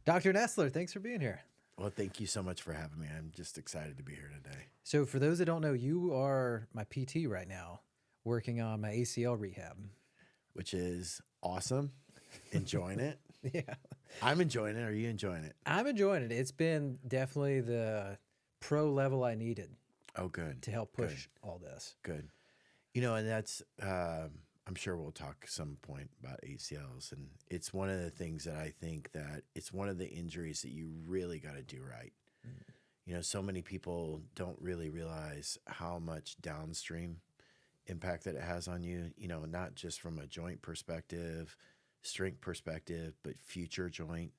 Dr. Nessler, thanks for being here. Well, thank you so much for having me. I'm just excited to be here today. So, for those that don't know, you are my PT right now, working on my ACL rehab. Which is awesome. Enjoying it. Yeah, I'm enjoying it. Are you enjoying it? I'm enjoying it. It's been definitely the pro level I needed Oh, good. to help push all this. Good. And that's, I'm sure we'll talk some point about ACLs. And it's one of the things that I think that it's one of the injuries that you really got to do right. So many people don't really realize how much downstream impact that it has on you, not just from a joint perspective, strength perspective, but future joint,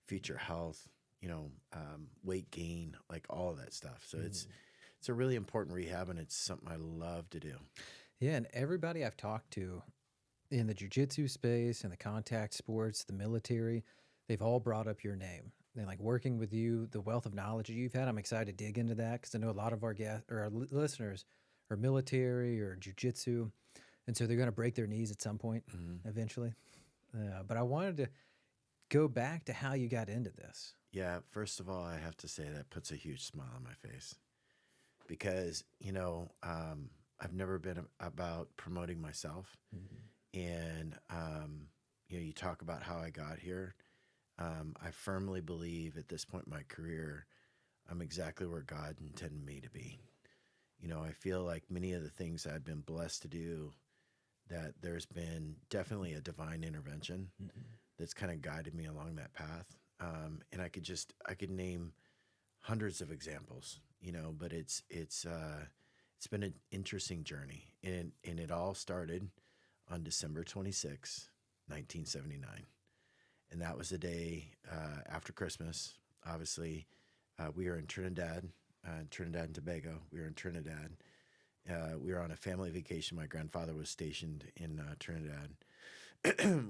future health, weight gain, like all of that stuff. So it's a really important rehab, and it's something I love to do. Yeah, and everybody I've talked to in the jiu-jitsu space, in the contact sports, the military, they've all brought up your name. And like working with you, the wealth of knowledge that you've had, I'm excited to dig into that because I know a lot of our guests or our listeners are military or jiu-jitsu, and so they're going to break their knees at some point eventually. But I wanted to go back to how you got into this. Yeah, first of all, I have to say that puts a huge smile on my face because, I've never been about promoting myself. And, you talk about how I got here. I firmly believe at this point in my career, I'm exactly where God intended me to be. I feel like many of the things I've been blessed to do, that there's been definitely a divine intervention that's kind of guided me along that path. And I could name hundreds of examples, but it's been an interesting journey. And it all started on December 26, 1979. And that was the day after Christmas. Obviously, we were in Trinidad and Tobago. We were in Trinidad. We were on a family vacation. My grandfather was stationed in Trinidad.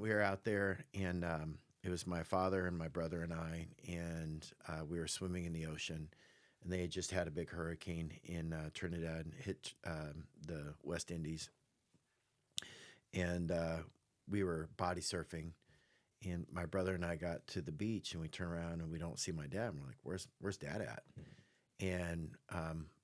We were out there, and it was my father and my brother and I, and we were swimming in the ocean. And they had just had a big hurricane in Trinidad hit the West Indies. And we were body surfing. And my brother and I got to the beach, and we turn around and we don't see my dad. And we're like, where's Dad at? And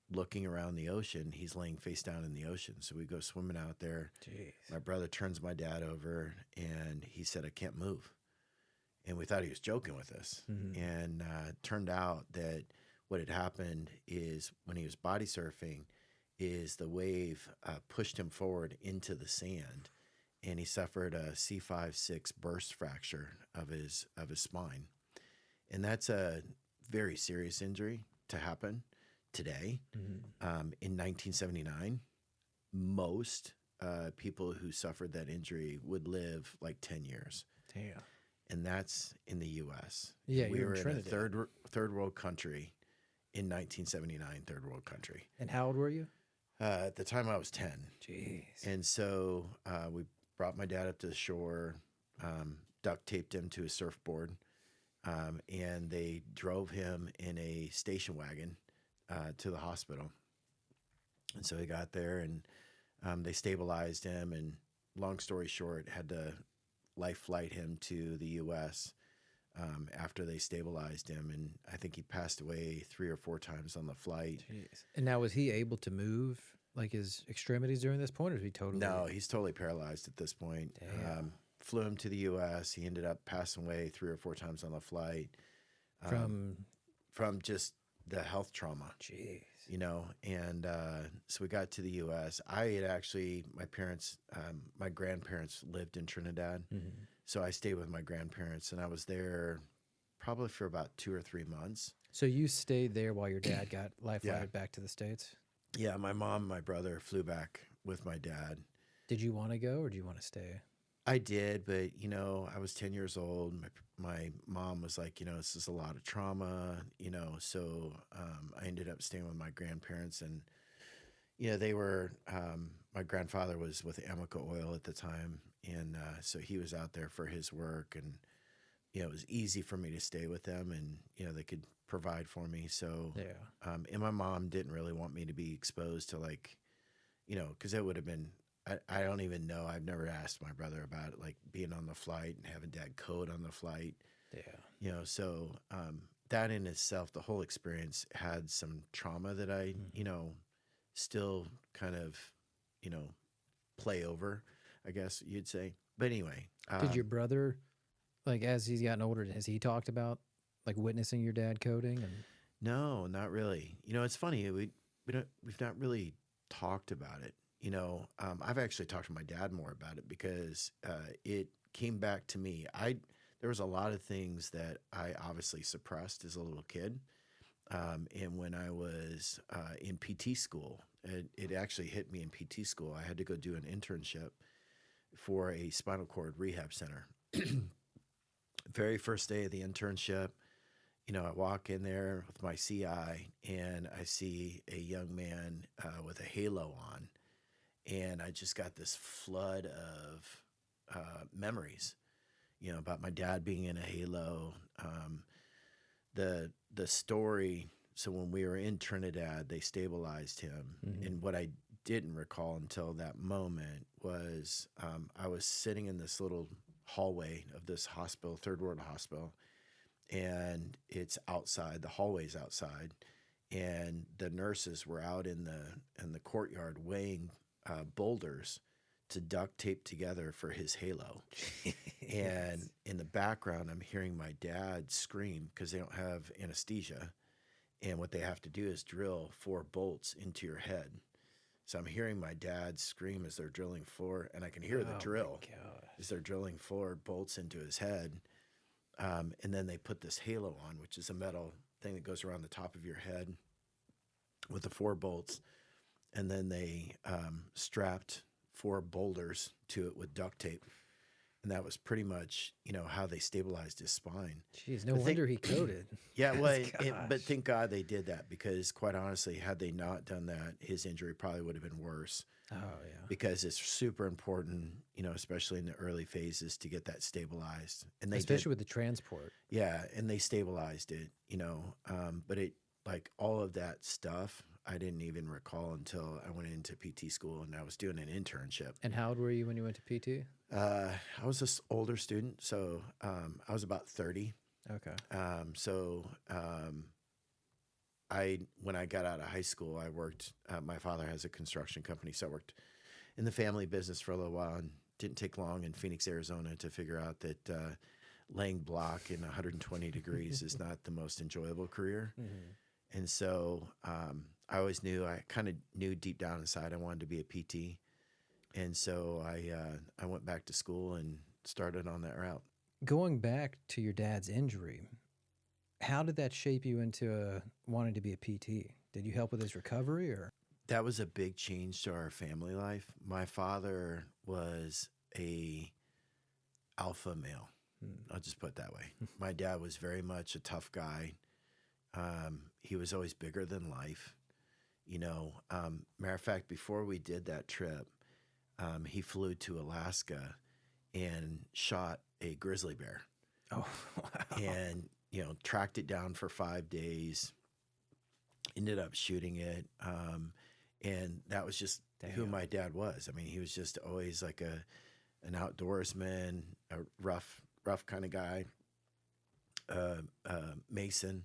looking around the ocean, he's laying face down in the ocean. So we go swimming out there. Jeez. My brother turns my dad over, and he said, I can't move. And we thought he was joking with us. And turned out that what had happened is when he was body surfing is the wave pushed him forward into the sand. And he suffered a C5-6 burst fracture of his spine. And that's a very serious injury to happen today. In 1979, most people who suffered that injury would live like 10 years. Damn. And that's in the U.S. Yeah, we were in a Trinidad. third world country in 1979, third world country. And how old were you? At the time, I was 10. Jeez. And so we brought my dad up to the shore, duct taped him to a surfboard, and they drove him in a station wagon to the hospital. And so he got there, and they stabilized him, and long story short, had to life flight him to the U.S. After they stabilized him, and I think he passed away 3 or 4 times on the flight. Jeez. And now, was he able to move like his extremities during this point, or is he totally? No, he's totally paralyzed at this point. Flew him to the U.S. He ended up passing away 3 or 4 times on the flight from just the health trauma. Jeez. And so we got to the U.S. I had actually, my grandparents lived in Trinidad. So I stayed with my grandparents, and I was there probably for about 2 or 3 months. So you stayed there while your dad got life flighted back to the States? Yeah, my mom and my brother flew back with my dad. Did you want to go, or do you want to stay? I did, but, I was 10 years old. My mom was like, this is a lot of trauma, so I ended up staying with my grandparents. And, they were, my grandfather was with Amica Oil at the time, and so he was out there for his work. And, it was easy for me to stay with them, and, they could provide for me. So, and my mom didn't really want me to be exposed to because it would have been, I don't even know. I've never asked my brother about it, like being on the flight and having dad code on the flight. Yeah. So that in itself, the whole experience had some trauma that I, still kind of, you know, play over, I guess you'd say. But anyway, Did your brother, like, as he's gotten older, has he talked about like witnessing your dad coding? And no, not really. It's funny. We've not really talked about it. I've actually talked to my dad more about it because it came back to me. There was a lot of things that I obviously suppressed as a little kid. And when I was in PT school, it actually hit me in PT school. I had to go do an internship for a spinal cord rehab center. Very first day of the internship, I walk in there with my CI and I see a young man with a halo on. And I just got this flood of memories, about my dad being in a halo. The story. So when we were in Trinidad, they stabilized him. Mhm. And what I didn't recall until that moment was I was sitting in this little hallway of this hospital, third world hospital, and it's outside. The hallway's outside, and the nurses were out in the courtyard weighing boulders to duct tape together for his halo. And in the background, I'm hearing my dad scream because they don't have anesthesia. And what they have to do is drill 4 bolts into your head. So I'm hearing my dad scream as they're drilling 4, and I can hear the drill as they're drilling 4 bolts into his head. And then they put this halo on, which is a metal thing that goes around the top of your head with the 4 bolts. And then they strapped 4 boulders to it with duct tape. And that was pretty much, how they stabilized his spine. Jeez, no wonder he coded. Yeah, well, but thank God they did that because, quite honestly, had they not done that, his injury probably would have been worse. Oh, yeah. Because it's super important, especially in the early phases, to get that stabilized. And especially with the transport. Yeah, and they stabilized it, but it, like, all of that stuff, I didn't even recall until I went into PT school and I was doing an internship. And how old were you when you went to PT? I was an older student, so I was about 30. Okay. When I got out of high school, I worked. My father has a construction company, so I worked in the family business for a little while, and didn't take long in Phoenix, Arizona, to figure out that laying block in 120 degrees is not the most enjoyable career. Mm-hmm. And so I always knew, I kind of knew deep down inside I wanted to be a PT. And so I went back to school and started on that route. Going back to your dad's injury, how did that shape you into wanting to be a PT? Did you help with his recovery, or? That was a big change to our family life. My father was a alpha male. I'll just put it that way. My dad was very much a tough guy. He was always bigger than life. Matter of fact, before we did that trip, he flew to Alaska and shot a grizzly bear. Oh, wow. And, tracked it down for 5 days, ended up shooting it. And that was just who my dad was. I mean, he was just always like an outdoorsman, a rough kind of guy, Mason,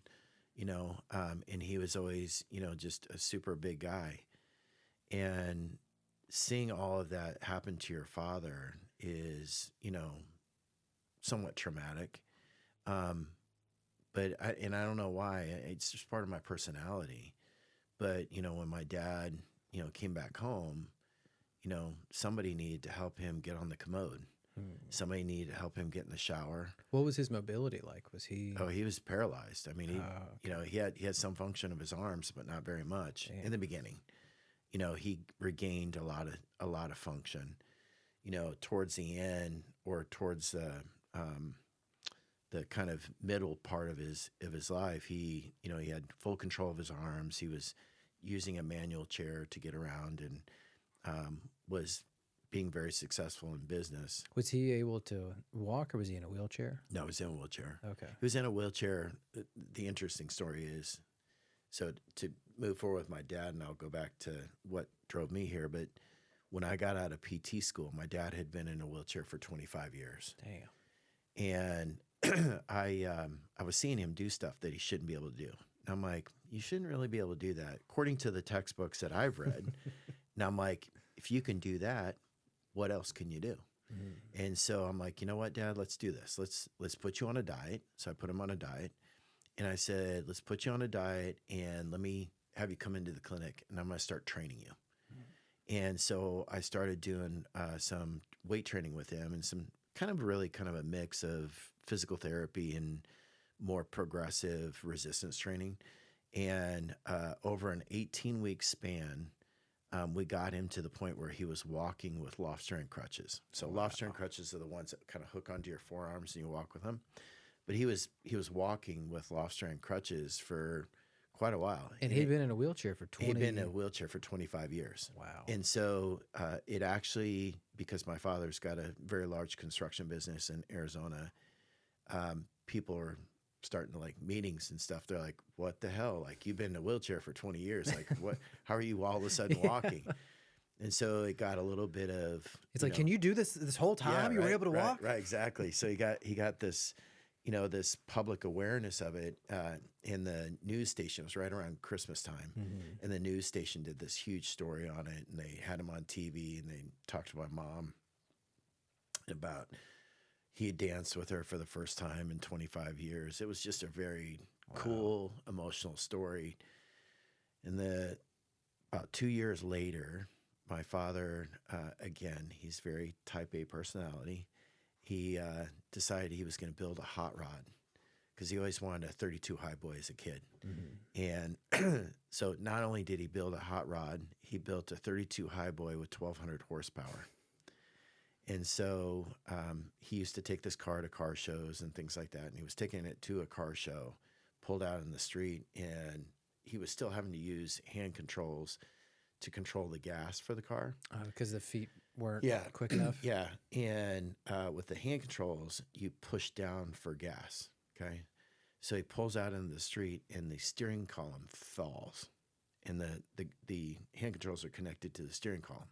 and he was always, just a super big guy. And seeing all of that happen to your father is, somewhat traumatic. But I don't know why. It's just part of my personality. But, when my dad, came back home, somebody needed to help him get on the commode. Somebody needed to help him get in the shower. What was his mobility like? Was he? Oh, he was paralyzed. I mean, he had some function of his arms, but not very much in the beginning. He regained a lot of function. Towards the end, or towards the kind of middle part of his life, he had full control of his arms. He was using a manual chair to get around, and was being very successful in business. Was he able to walk, or was he in a wheelchair? No, he was in a wheelchair. Okay. He was in a wheelchair. The interesting story is, so to move forward with my dad, and I'll go back to what drove me here, but when I got out of PT school, my dad had been in a wheelchair for 25 years. Damn. And I was seeing him do stuff that he shouldn't be able to do. And I'm like, you shouldn't really be able to do that, according to the textbooks that I've read. And I'm like, if you can do that, what else can you do? And so I'm like, you know what, Dad, let's do this. Let's put you on a diet. So I put him on a diet, and I said, let's put you on a diet, and let me have you come into the clinic, and I'm going to start training you. And so I started doing some weight training with him, and some kind of a mix of physical therapy and more progressive resistance training. And over an 18-week span, we got him to the point where he was walking with loft strength crutches. So loft strength crutches are the ones that kind of hook onto your forearms and you walk with them. But he was walking with loft strength crutches for quite a while. And he'd been in a wheelchair for 20. He'd been in a wheelchair for 25 years. Wow. And so it actually, because my father's got a very large construction business in Arizona, people are starting to like meetings and stuff. They're like, what the hell? Like, you've been in a wheelchair for 20 years. Like, what, how are you all of a sudden walking? And so it got a little bit of, it's like, can you do this whole time? You were able to walk? Right. Exactly. So he got this, this public awareness of it in the news station. It was right around Christmas time. And the news station did this huge story on it, and they had him on TV, and they talked to my mom about he had danced with her for the first time in 25 years. It was just a very cool, emotional story. And about 2 years later, my father, again, he's very type A personality. He decided he was going to build a hot rod because he always wanted a 32 high boy as a kid. And so not only did he build a hot rod, he built a 32 high boy with 1,200 horsepower. And so he used to take this car to car shows and things like that. And he was taking it to a car show, pulled out in the street, and he was still having to use hand controls to control the gas for the car. Because the feet weren't quick enough? Yeah. And with the hand controls, you push down for gas, okay? So he pulls out into the street, and the steering column falls. And the hand controls are connected to the steering column.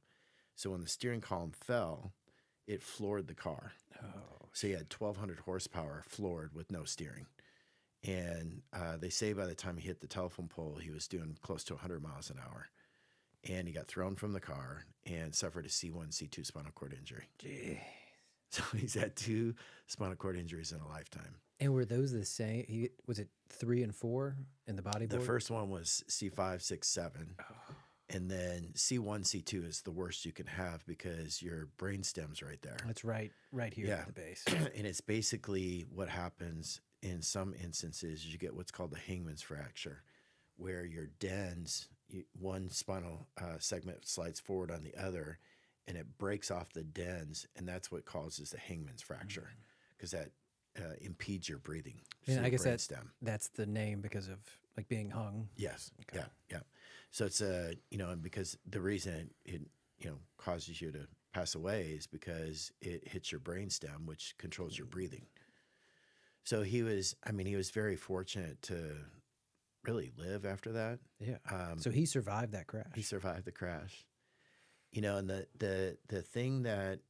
So when the steering column fell, it floored the car. So he had 1,200 horsepower floored with no steering. And they say by the time he hit the telephone pole, he was doing close to 100 miles an hour. And he got thrown from the car and suffered a C1, C2 spinal cord injury. Jeez. So he's had 2 spinal cord injuries in a lifetime. And were those the same? Was it 3 and 4 in the bodyboard? The first one was C5, 6, 7. And then C1, C2 is the worst you can have because your brain stem's right there. It's right here at the base. And it's basically what happens in some instances. You get what's called the hangman's fracture, where your dens, one spinal segment slides forward on the other, and it breaks off the dens, and that's what causes the hangman's fracture, because that impedes your breathing. And I guess that's the name because of like being hung. Yes. Okay. Yeah. So it's and because the reason it causes you to pass away is because it hits your brainstem, which controls your breathing. So he was very fortunate to really live after that. Yeah. So he survived that crash. He survived the crash. And the thing that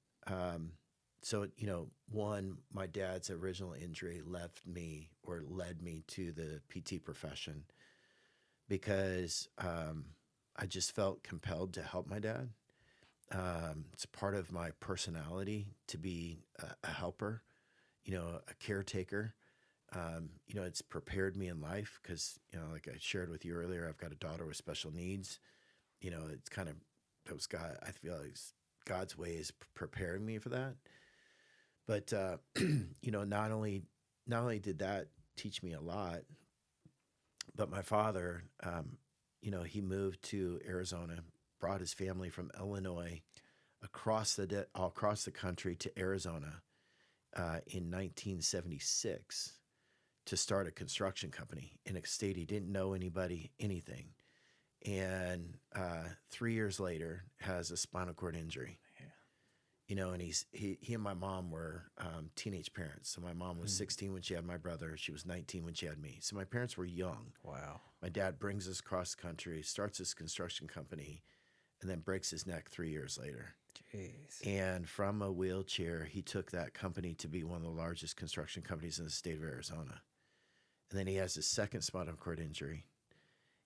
one, my dad's original injury led me to the PT profession because I just felt compelled to help my dad. It's part of my personality to be a helper, a caretaker. It's prepared me in life because, like I shared with you earlier, I've got a daughter with special needs. It's kind of, I feel like God's way is preparing me for that. But, not only did that teach me a lot, but my father, he moved to Arizona, brought his family from Illinois across the country to Arizona in 1976 to start a construction company in a state he didn't know anything. And 3 years later has a spinal cord injury. And he and my mom were teenage parents. So my mom was 16 when she had my brother. She was 19 when she had me. So my parents were young. Wow. My dad brings us across the country, starts his construction company, and then breaks his neck 3 years later. Jeez. Jeez. And from a wheelchair, he took that company to be one of the largest construction companies in the state of Arizona. And then he has his second spinal cord injury.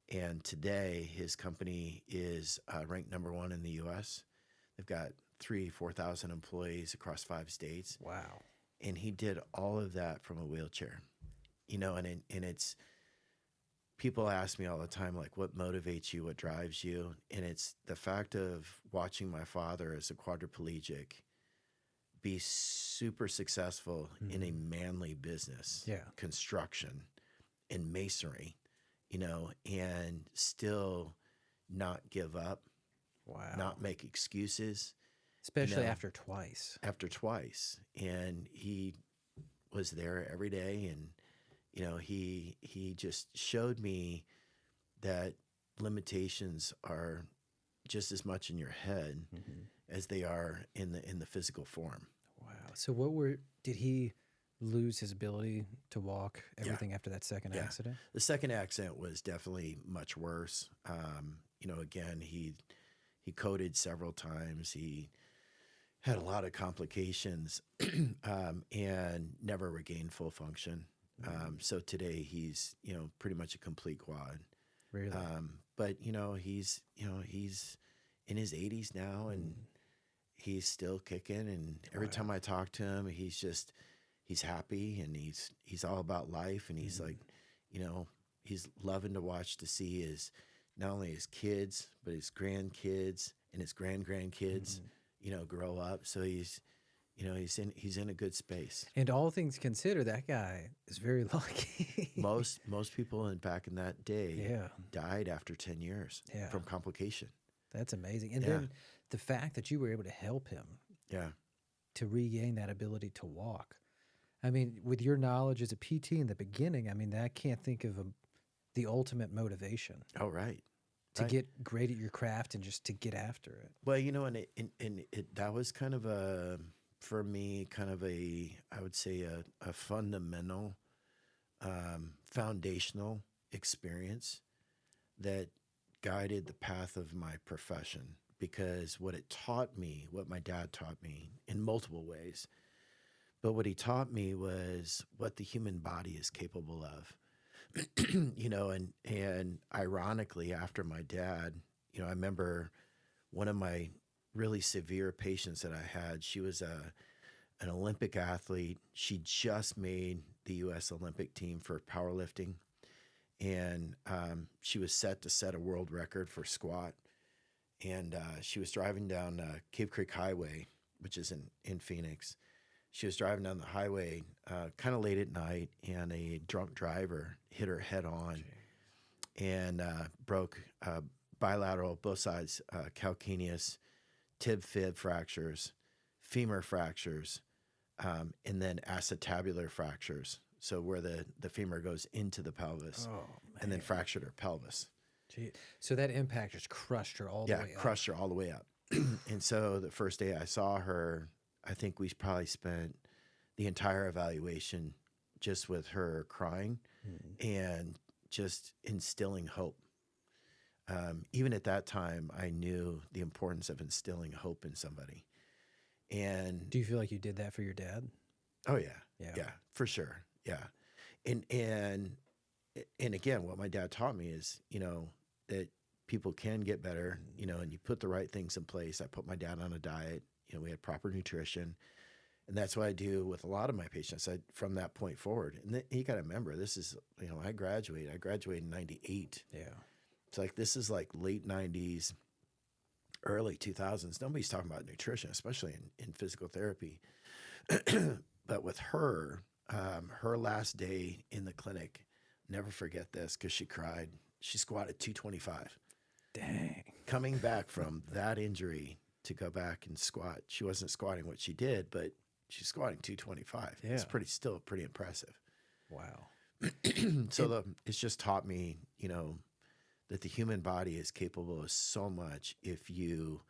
And today, his company is ranked #1 in the U.S. They've got 4,000 employees across 5 states. Wow. And he did all of that from a wheelchair. You know, and it's, people ask me all the time, like, what motivates you, what drives you? And it's the fact of watching my father as a quadriplegic be super successful in a manly business, construction and masonry, you know, and still not give up, not make excuses. Especially after twice. After twice. And he was there every day, and you know, he just showed me that limitations are just as much in your head as they are in the physical form. Wow. So did he lose his ability to walk, everything after that second accident? The second accident was definitely much worse. You know, again, he coded several times. He had a lot of complications and never regained full function. So today he's, you know, pretty much a complete quad. Really? But you know, he's in his 80s now, and he's still kicking. And every time I talk to him, he's happy, and he's all about life. And he's like, you know, he's loving to watch to see not only his kids, but his grandkids and his grandkids, you know, grow up. So he's in a good space. And all things considered, that guy is very lucky. most people back in that day died after 10 years from complication. That's amazing. And then the fact that you were able to help him to regain that ability to walk. I mean, with your knowledge as a PT in the beginning, I mean, I can't think of the ultimate motivation. Oh, right. To get great at your craft and just to get after it. Well, you know, and that was kind of for me, I would say a fundamental, foundational experience that guided the path of my profession. Because what my dad taught me in multiple ways, but what he taught me was what the human body is capable of. You know, and ironically, after my dad, you know, I remember one of my really severe patients that I had. She was an Olympic athlete. She just made the U.S. Olympic team for powerlifting, and she was set to set a world record for squat. And she was driving down Cave Creek Highway, which is in Phoenix. She was driving down the highway kind of late at night, and a drunk driver hit her head on and broke bilateral, both sides, calcaneus, tib-fib fractures, femur fractures, and then acetabular fractures. So where the femur goes into the pelvis, and then fractured her pelvis. Gee. So that impact just crushed her all the way up. Yeah, crushed her all the way up. And so the first day I saw her, I think we probably spent the entire evaluation just with her crying and just instilling hope. Even at that time, I knew the importance of instilling hope in somebody. And do you feel like you did that for your dad? Oh yeah, for sure, yeah. And again, what my dad taught me is, you know, that people can get better, you know, and you put the right things in place. I put my dad on a diet. You know, we had proper nutrition. And that's what I do with a lot of my patients from that point forward. And you got to remember, this is, you know, I graduated in 98. Yeah. It's like, this is like late 90s, early 2000s. Nobody's talking about nutrition, especially in physical therapy. But with her, her last day in the clinic, never forget this, because she cried. She squatted 225. Dang. Coming back from that injury to go back and squat. She wasn't squatting what she did, but she's squatting 225. Yeah. It's still pretty impressive. Wow. So it's just taught me, you know, that the human body is capable of so much if you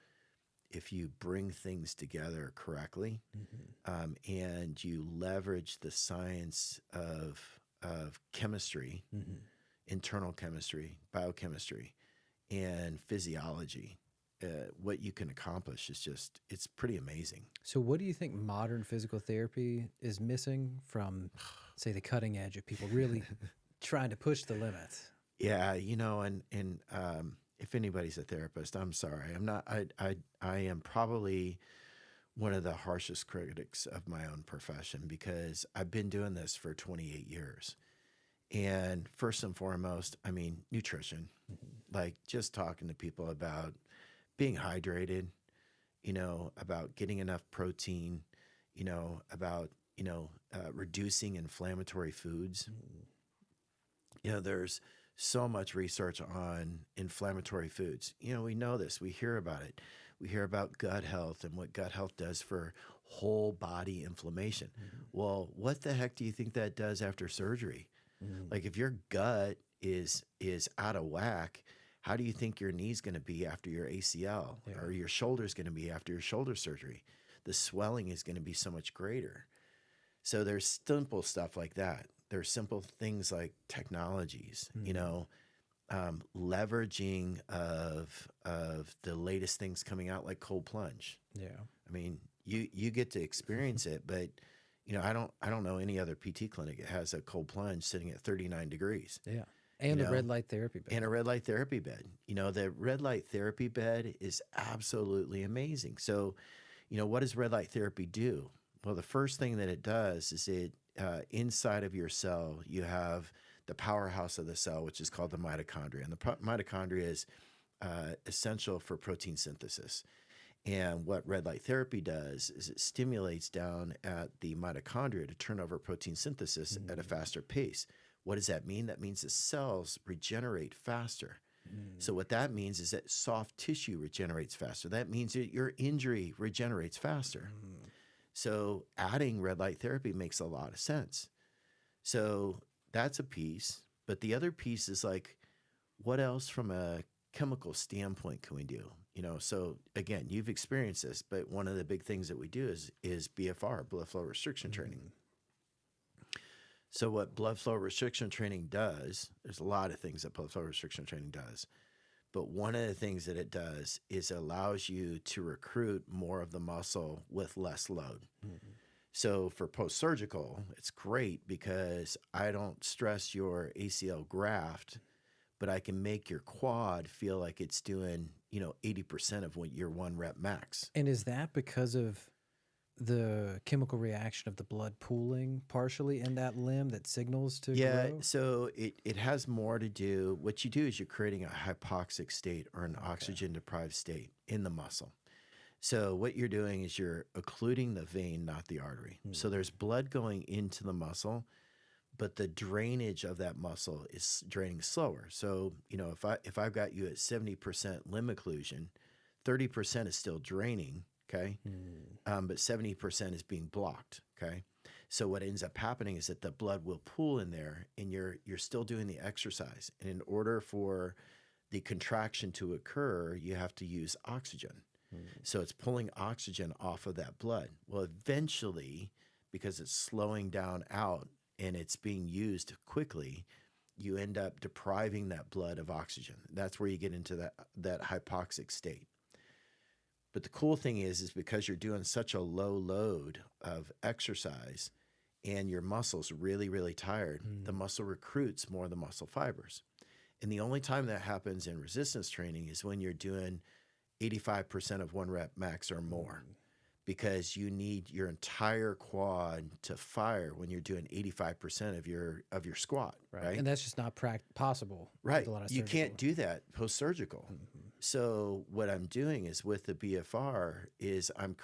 bring things together correctly, and you leverage the science of chemistry, internal chemistry, biochemistry, and physiology what you can accomplish is just, it's pretty amazing. So what do you think modern physical therapy is missing from, say, the cutting edge of people really trying to push the limits? Yeah, you know, and if anybody's a therapist, I'm sorry. I'm not, I am probably one of the harshest critics of my own profession because I've been doing this for 28 years. And first and foremost, I mean, nutrition, like just talking to people about being hydrated, you know, about getting enough protein, you know, about, reducing inflammatory foods. You know, there's so much research on inflammatory foods. You know, we know this, we hear about it. We hear about gut health and what gut health does for whole body inflammation. Well, what the heck do you think that does after surgery? Like if your gut is out of whack, how do you think your knee's going to be after your ACL or your shoulder's going to be after your shoulder surgery? The swelling is going to be so much greater. So there's simple stuff like that. There's simple things like technologies, you know, leveraging of the latest things coming out like cold plunge. Yeah. I mean, you get to experience it, but you know, I don't know any other PT clinic that has a cold plunge sitting at 39 degrees. Yeah. And a red light therapy bed. And a red light therapy bed. You know, the red light therapy bed is absolutely amazing. So, you know, what does red light therapy do? Well, the first thing that it does is it inside of your cell, you have the powerhouse of the cell, which is called the mitochondria. And the mitochondria is essential for protein synthesis. And what red light therapy does is it stimulates down at the mitochondria to turn over protein synthesis at a faster pace. What does that mean? That means the cells regenerate faster. So what that means is that soft tissue regenerates faster. That means that your injury regenerates faster. So adding red light therapy makes a lot of sense. So that's a piece. But the other piece is like, what else from a chemical standpoint can we do? You know, so again, you've experienced this, but one of the big things that we do is BFR, blood flow restriction training. So what blood flow restriction training does, there's a lot of things that blood flow restriction training does, but one of the things that it does is it allows you to recruit more of the muscle with less load. So for post-surgical, it's great because I don't stress your ACL graft, but I can make your quad feel like it's doing, 80% of what your 1 rep max. And is that because of the chemical reaction of the blood pooling partially in that limb that signals to grow? So it has more to do, what you do is you're creating a hypoxic state or an oxygen deprived state in the muscle. So what you're doing is you're occluding the vein, not the artery. So there's blood going into the muscle, but the drainage of that muscle is draining slower. So, if I've got you at 70% limb occlusion, 30% is still draining, okay? But 70% is being blocked, okay? So what ends up happening is that the blood will pool in there and you're still doing the exercise. And in order for the contraction to occur, you have to use oxygen. So it's pulling oxygen off of that blood. Well, eventually, because it's slowing down out and it's being used quickly, you end up depriving that blood of oxygen. That's where you get into that hypoxic state. But the cool thing is because you're doing such a low load of exercise and your muscle's really, really tired, the muscle recruits more of the muscle fibers. And the only time that happens in resistance training is when you're doing 85% of 1 rep max or more, because you need your entire quad to fire when you're doing 85% of your squat, right? And that's just not possible. Right. With a lot of You surgical. can't do that post-surgical. So what I'm doing is with the BFR is I'm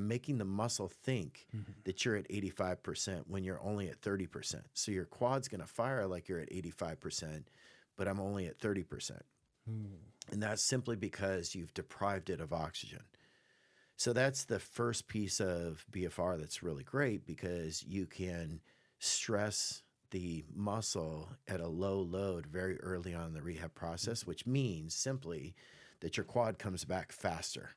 making the muscle think that you're at 85% when you're only at 30%. So your quad's going to fire like you're at 85%, but I'm only at 30%. And that's simply because you've deprived it of oxygen. So that's the first piece of BFR that's really great, because you can stress the muscle at a low load very early on in the rehab process, which means simply that your quad comes back faster.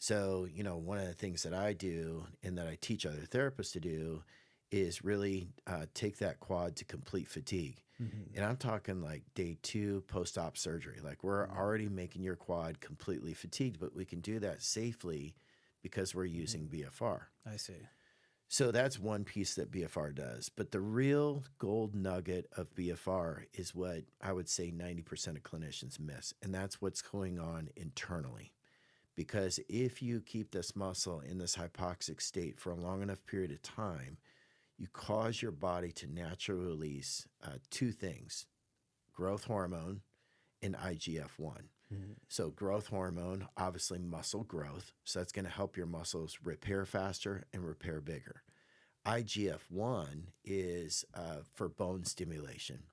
So, one of the things that I do and that I teach other therapists to do is really take that quad to complete fatigue. And I'm talking like day 2 post-op surgery. Like we're already making your quad completely fatigued, but we can do that safely because we're using BFR. I see. So that's one piece that BFR does. But the real gold nugget of BFR is what I would say 90% of clinicians miss. And that's what's going on internally. Because if you keep this muscle in this hypoxic state for a long enough period of time, you cause your body to naturally release 2 things, growth hormone and IGF-1. So growth hormone, obviously muscle growth. So that's going to help your muscles repair faster and repair bigger. IGF-1 is for bone stimulation.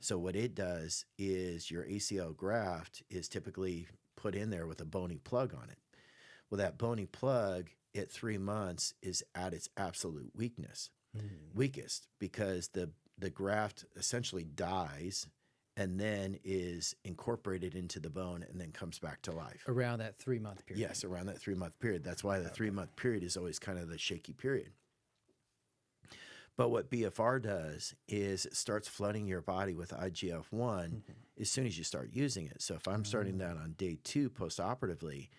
So what it does is your ACL graft is typically put in there with a bony plug on it. Well, that bony plug at 3 months is at its absolute weakest, because the graft essentially dies and then is incorporated into the bone and then comes back to life. Around that 3-month period. Yes, around that 3-month period. That's why the 3-month period is always kind of the shaky period. But what BFR does is it starts flooding your body with IGF-1 as soon as you start using it. So if I'm starting that on day 2 post-operatively,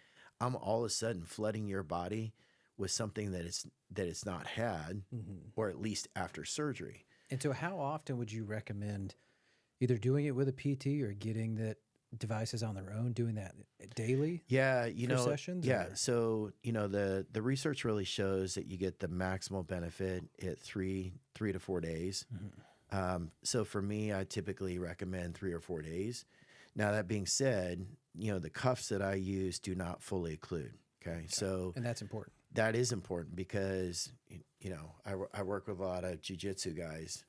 I'm all of a sudden flooding your body with something that it's not had, or at least after surgery. And so how often would you recommend either doing it with a PT or getting that devices on their own, doing that daily? Yeah, sessions? Yeah, or? so the research really shows that you get the maximal benefit at 3 to 4 days. So for me, I typically recommend 3 or 4 days. Now that being said, the cuffs that I use do not fully occlude. Okay, so and that's important. That is important because I work with a lot of jiu-jitsu guys.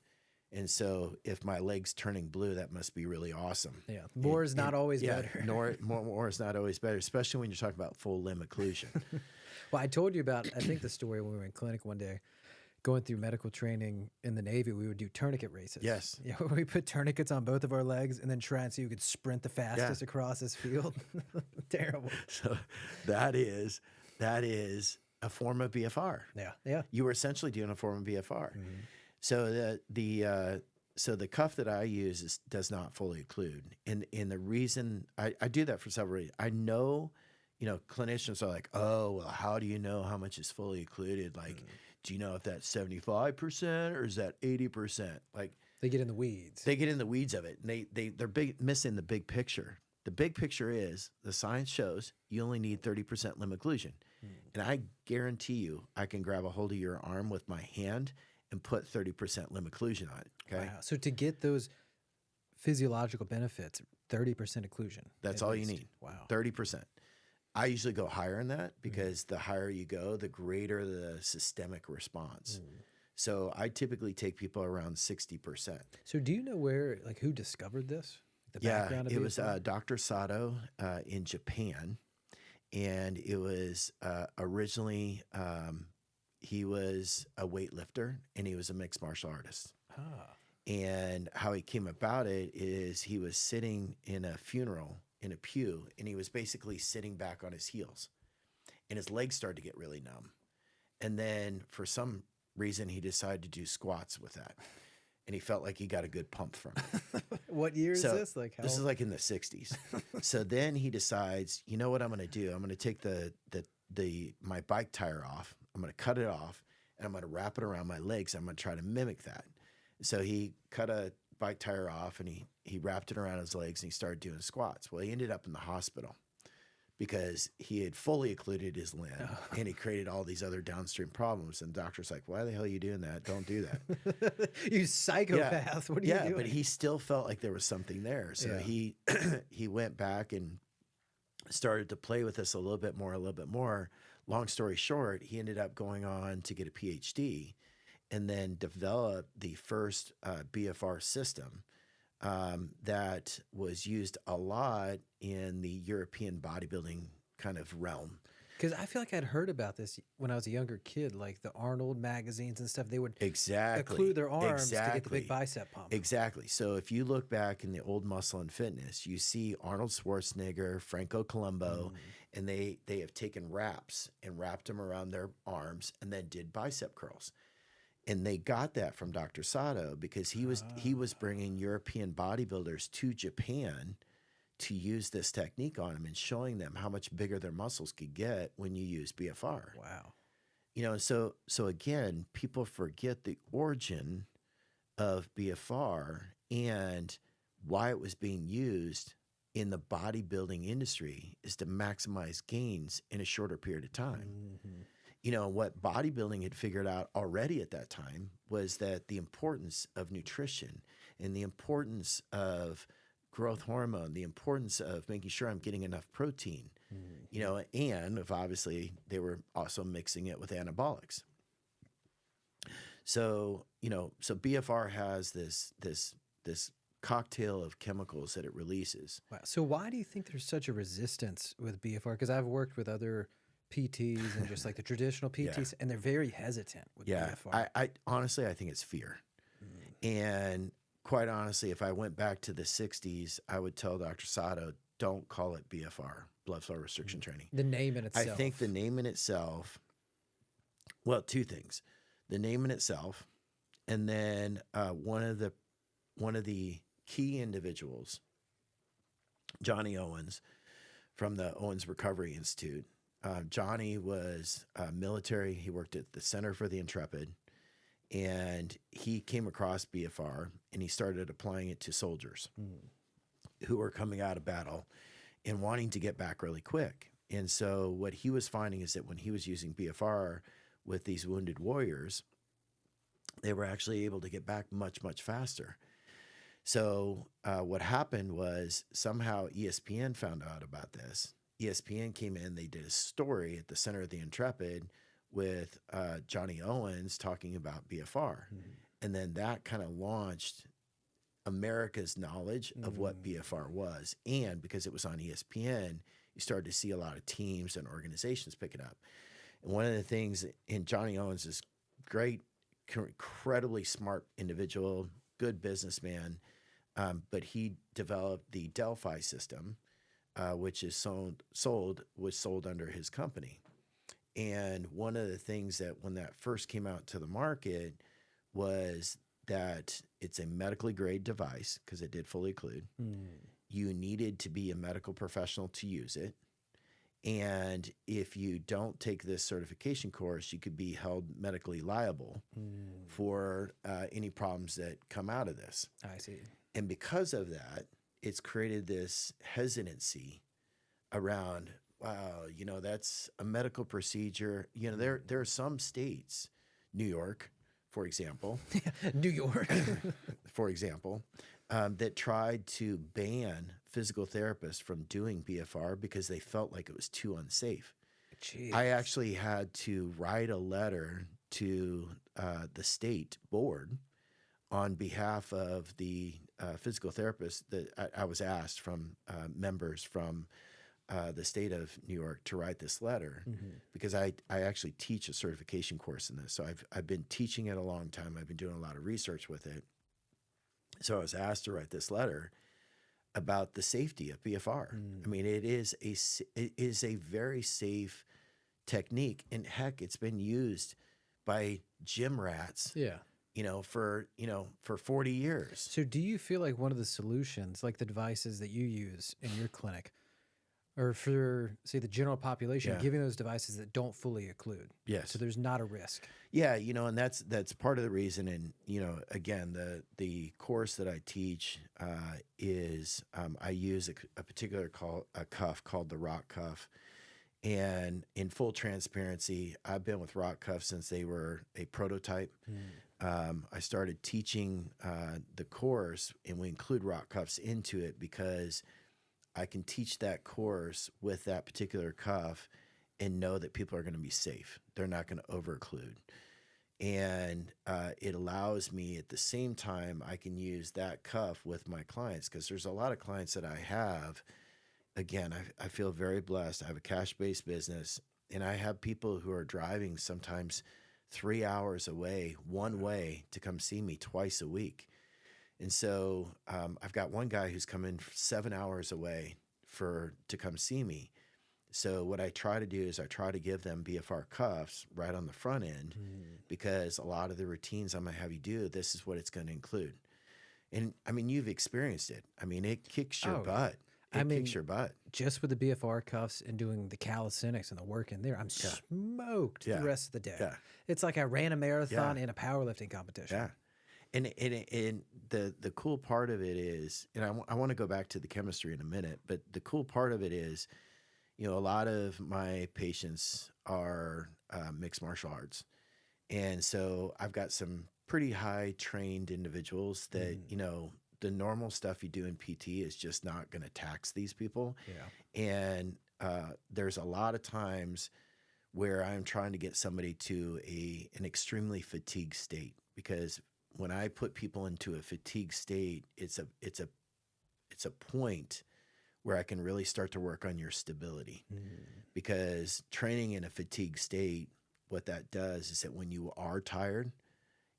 And so if my leg's turning blue, that must be really awesome. Yeah, more is not always better. More is not always better, especially when you're talking about full limb occlusion. Well, I told you about, I think, the story when we were in clinic one day, going through medical training in the Navy. We would do tourniquet races. Yes. Yeah, we put tourniquets on both of our legs and then try and see who could sprint the fastest across this field. Terrible. So that is a form of BFR. Yeah. You were essentially doing a form of BFR. So the cuff that I use does not fully occlude, and the reason I do that for several reasons. I know, clinicians are like, oh, well, how do you know how much is fully occluded? Like, do you know if that's 75% or is that 80%? Like, they get in the weeds. They get in the weeds of it, and they're missing the big picture. The big picture is the science shows you only need 30% limb occlusion, and I guarantee you, I can grab a hold of your arm with my hand and put 30% limb occlusion on it. Okay. Wow. So to get those physiological benefits, 30% occlusion. That's all you need. Wow. 30%. I usually go higher than that because the higher you go, the greater the systemic response. So I typically take people around 60%. So do you know who discovered this? The background of it was BFR? Dr. Sato in Japan. And it was originally, he was a weightlifter and he was a mixed martial artist. And how he came about it is he was sitting in a funeral in a pew, and he was basically sitting back on his heels, and his legs started to get really numb. And then for some reason, he decided to do squats with that, and he felt like he got a good pump from it. What year is this? This is like in the 60s. So then he decides, you know what I'm going to do? I'm going to take my bike tire off. I'm going to cut it off, and I'm going to wrap it around my legs. I'm going to try to mimic that. So he cut a bike tire off, and he wrapped it around his legs, and he started doing squats. Well, he ended up in the hospital because he had fully occluded his limb, and he created all these other downstream problems. And the doctor's like, why the hell are you doing that? Don't do that. You psychopath. What are you doing? Yeah, but he still felt like there was something there. So he went back and started to play with this a little bit more. Long story short, he ended up going on to get a PhD and then developed the first BFR system that was used a lot in the European bodybuilding kind of realm. Because I feel like I'd heard about this when I was a younger kid, like the Arnold magazines and stuff. They would occlude their arms to get the big bicep pump. Exactly. So if you look back in the old Muscle and Fitness, you see Arnold Schwarzenegger, Franco Columbu, and they have taken wraps and wrapped them around their arms and then did bicep curls. And they got that from Dr. Sato because he was bringing European bodybuilders to Japan to use this technique on them and showing them how much bigger their muscles could get when you use BFR. Wow. You know, so again, people forget the origin of BFR and why it was being used in the bodybuilding industry is to maximize gains in a shorter period of time. Mm-hmm. You know, what bodybuilding had figured out already at that time was that the importance of nutrition and the importance of growth hormone, the importance of making sure I'm getting enough protein, you know, and if obviously they were also mixing it with anabolics. So, you know, so BFR has this cocktail of chemicals that it releases. Wow. So why do you think there's such a resistance with BFR? Because I've worked with other PTs and just like the traditional PTs, and they're very hesitant with BFR. I honestly, I think it's fear. And quite honestly, if I went back to the 60s, I would tell Dr. Sato, don't call it BFR, blood flow restriction training. The name in itself. I think the name in itself, well, two things. The name in itself, and then one of the key individuals, Johnny Owens, from the Owens Recovery Institute. Johnny was military. He worked at the Center for the Intrepid, and he came across BFR, and he started applying it to soldiers who were coming out of battle and wanting to get back really quick. And so what he was finding is that when he was using BFR with these wounded warriors, they were actually able to get back much, much faster. So what happened was somehow ESPN found out about this. ESPN came in, they did a story at the Center of the Intrepid with Johnny Owens talking about BFR. And then that kind of launched America's knowledge of what BFR was. And because it was on ESPN, you started to see a lot of teams and organizations pick it up. And one of the things, and Johnny Owens is great, incredibly smart individual, good businessman, but he developed the Delphi system, which is was sold under his company. And one of the things that when that first came out to the market was that it's a medically grade device because it did fully occlude. You needed to be a medical professional to use it. And if you don't take this certification course, you could be held medically liable for any problems that come out of this. I see. And because of that, it's created this hesitancy around, wow, you know, that's a medical procedure. You know, there are some states, New York, for example. New York. For example, that tried to ban physical therapists from doing BFR because they felt like it was too unsafe. Jeez. I actually had to write a letter to the state board on behalf of the physical therapists that I was asked from members from the state of New York to write this letter because I actually teach a certification course in this. So I've been teaching it a long time. I've been doing a lot of research with it. So I was asked to write this letter about the safety of BFR. I mean, it is a very safe technique, and heck, it's been used by gym rats. Yeah. For 40 years. So do you feel like one of the solutions, like the devices that you use in your clinic, or for, say, the general population, giving those devices that don't fully occlude? Yes. So there's not a risk. Yeah, and that's part of the reason. And, again, the course that I teach is I use a particular cuff called the Rock Cuff. And in full transparency, I've been with Rock Cuff since they were a prototype. I started teaching the course, and we include Rock Cuffs into it because I can teach that course with that particular cuff and know that people are going to be safe. They're not going to over-occlude. And it allows me at the same time, I can use that cuff with my clients because there's a lot of clients that I have. Again, I feel very blessed. I have a cash-based business, and I have people who are driving sometimes 3 hours away, one way, to come see me twice a week. And so I've got one guy who's coming 7 hours away to come see me. So what I try to do is I try to give them BFR cuffs right on the front end, because a lot of the routines I'm going to have you do, this is what it's going to include. And I mean, you've experienced it. I mean, it kicks your butt. It kicks your butt. Just with the BFR cuffs and doing the calisthenics and the work in there, I'm smoked the rest of the day. Yeah. It's like I ran a marathon in a powerlifting competition. Yeah. And the cool part of it is, and I want to go back to the chemistry in a minute, but the cool part of it is, you know, a lot of my patients are mixed martial arts. And so I've got some pretty high trained individuals that, you know, the normal stuff you do in PT is just not going to tax these people. Yeah. And there's a lot of times where I'm trying to get somebody to an extremely fatigued state, because when I put people into a fatigue state, it's a point where I can really start to work on your stability. Because training in a fatigue state, what that does is that when you are tired,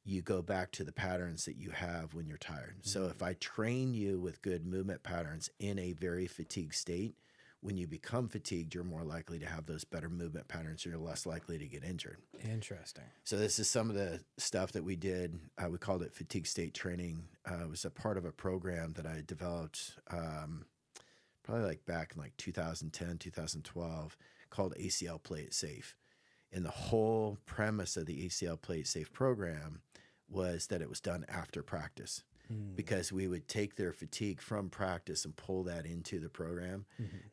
you go back to the patterns that you have when you're tired. So if I train you with good movement patterns in a very fatigued state, when you become fatigued, you're more likely to have those better movement patterns. You're less likely to get injured. Interesting. So this is some of the stuff that we did. We called it fatigue state training. It was a part of a program that I developed probably like back in like 2010, 2012, called ACL Play It Safe. And the whole premise of the ACL Play It Safe program was that it was done after practice, because we would take their fatigue from practice and pull that into the program.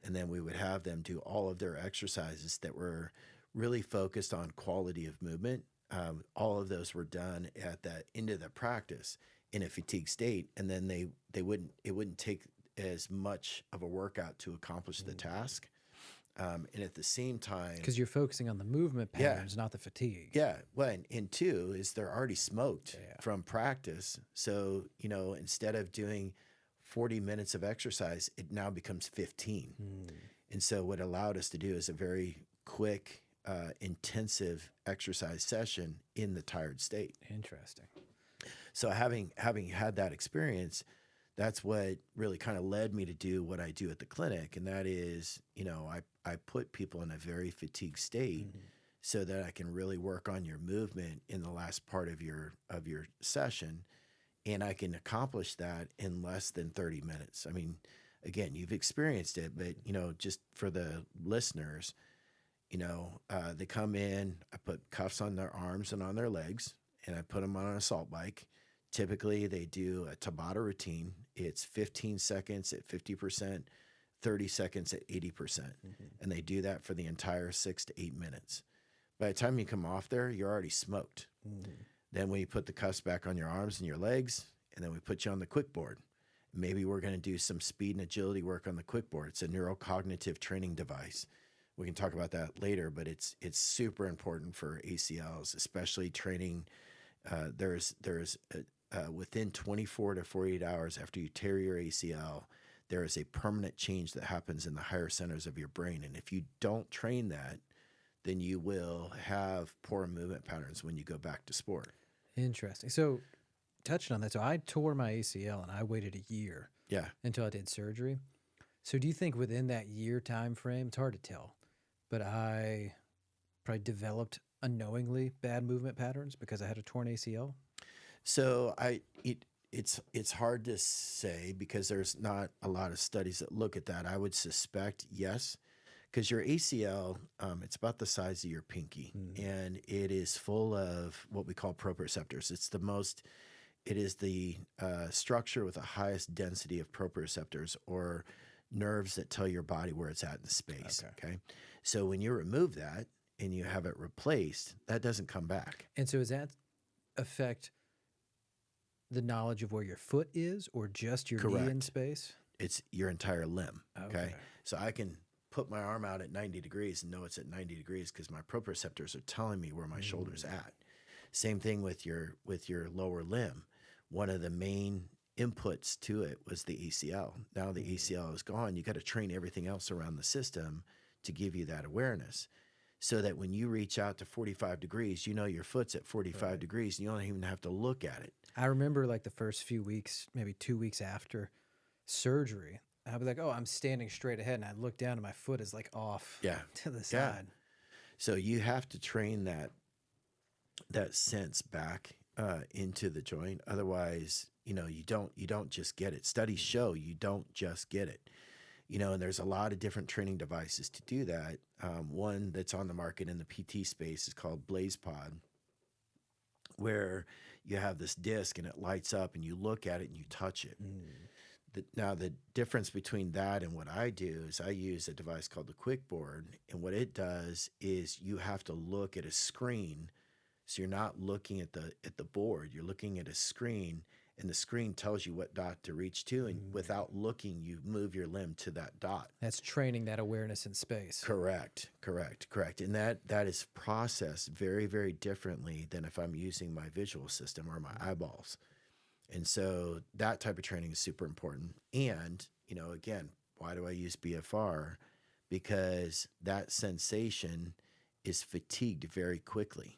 And then we would have them do all of their exercises that were really focused on quality of movement. All of those were done at the end of the practice in a fatigue state. And then it wouldn't take as much of a workout to accomplish the task. And at the same time, because you're focusing on the movement patterns, not the fatigue. Yeah. Well, and two is they're already smoked from practice. So, you know, instead of doing 40 minutes of exercise, it now becomes 15. And so what allowed us to do is a very quick, intensive exercise session in the tired state. Interesting. So having had that experience, that's what really kind of led me to do what I do at the clinic. And that is, you know, I put people in a very fatigued state so that I can really work on your movement in the last part of your session. And I can accomplish that in less than 30 minutes. I mean, again, you've experienced it, but, you know, just for the listeners, you know, they come in, I put cuffs on their arms and on their legs, and I put them on an assault bike. Typically, they do a Tabata routine. It's 15 seconds at 50%, 30 seconds at 80%. And they do that for the entire 6 to 8 minutes. By the time you come off there, you're already smoked. Then we put the cuffs back on your arms and your legs, and then we put you on the quick board. Maybe we're going to do some speed and agility work on the quick board. It's a neurocognitive training device. We can talk about that later, but it's super important for ACLs, especially training. There's within 24 to 48 hours after you tear your ACL, there is a permanent change that happens in the higher centers of your brain. And if you don't train that, then you will have poor movement patterns when you go back to sport. Interesting. So touching on that, so I tore my ACL and I waited a year until I did surgery. So do you think within that year time frame, it's hard to tell, but I probably developed unknowingly bad movement patterns because I had a torn ACL? So it's hard to say because there's not a lot of studies that look at that. I would suspect yes, because your ACL, it's about the size of your pinky, and it is full of what we call proprioceptors. It is the structure with the highest density of proprioceptors, or nerves that tell your body where it's at in space. Okay. So when you remove that and you have it replaced, that doesn't come back. And so does that affect the knowledge of where your foot is, or just your knee in space? It's your entire limb. Okay. So I can put my arm out at 90 degrees and know it's at 90 degrees because my proprioceptors are telling me where my shoulder's at. Same thing with your lower limb. One of the main inputs to it was the ACL. Now the ACL is gone. You got to train everything else around the system to give you that awareness, so that when you reach out to 45 degrees, you know your foot's at 45 degrees and you don't even have to look at it. I remember like the first few weeks, maybe 2 weeks after surgery, I'll be like, oh, I'm standing straight ahead, and I look down, and my foot is like off Yeah. to the Yeah. side. So you have to train that sense back into the joint. Otherwise, you know, you don't just get it. Studies show you don't just get it. You know, and there's a lot of different training devices to do that. One that's on the market in the PT space is called BlazePod, where you have this disc and it lights up and you look at it and you touch it. Now, the difference between that and what I do is I use a device called the QuickBoard. And what it does is you have to look at a screen. So you're not looking at the board, you're looking at a screen, and the screen tells you what dot to reach to. And without looking, you move your limb to that dot. That's training that awareness in space. Correct. And that is processed very, very differently than if I'm using my visual system or my eyeballs. And so that type of training is super important. And, you know, again, why do I use BFR? Because that sensation is fatigued very quickly.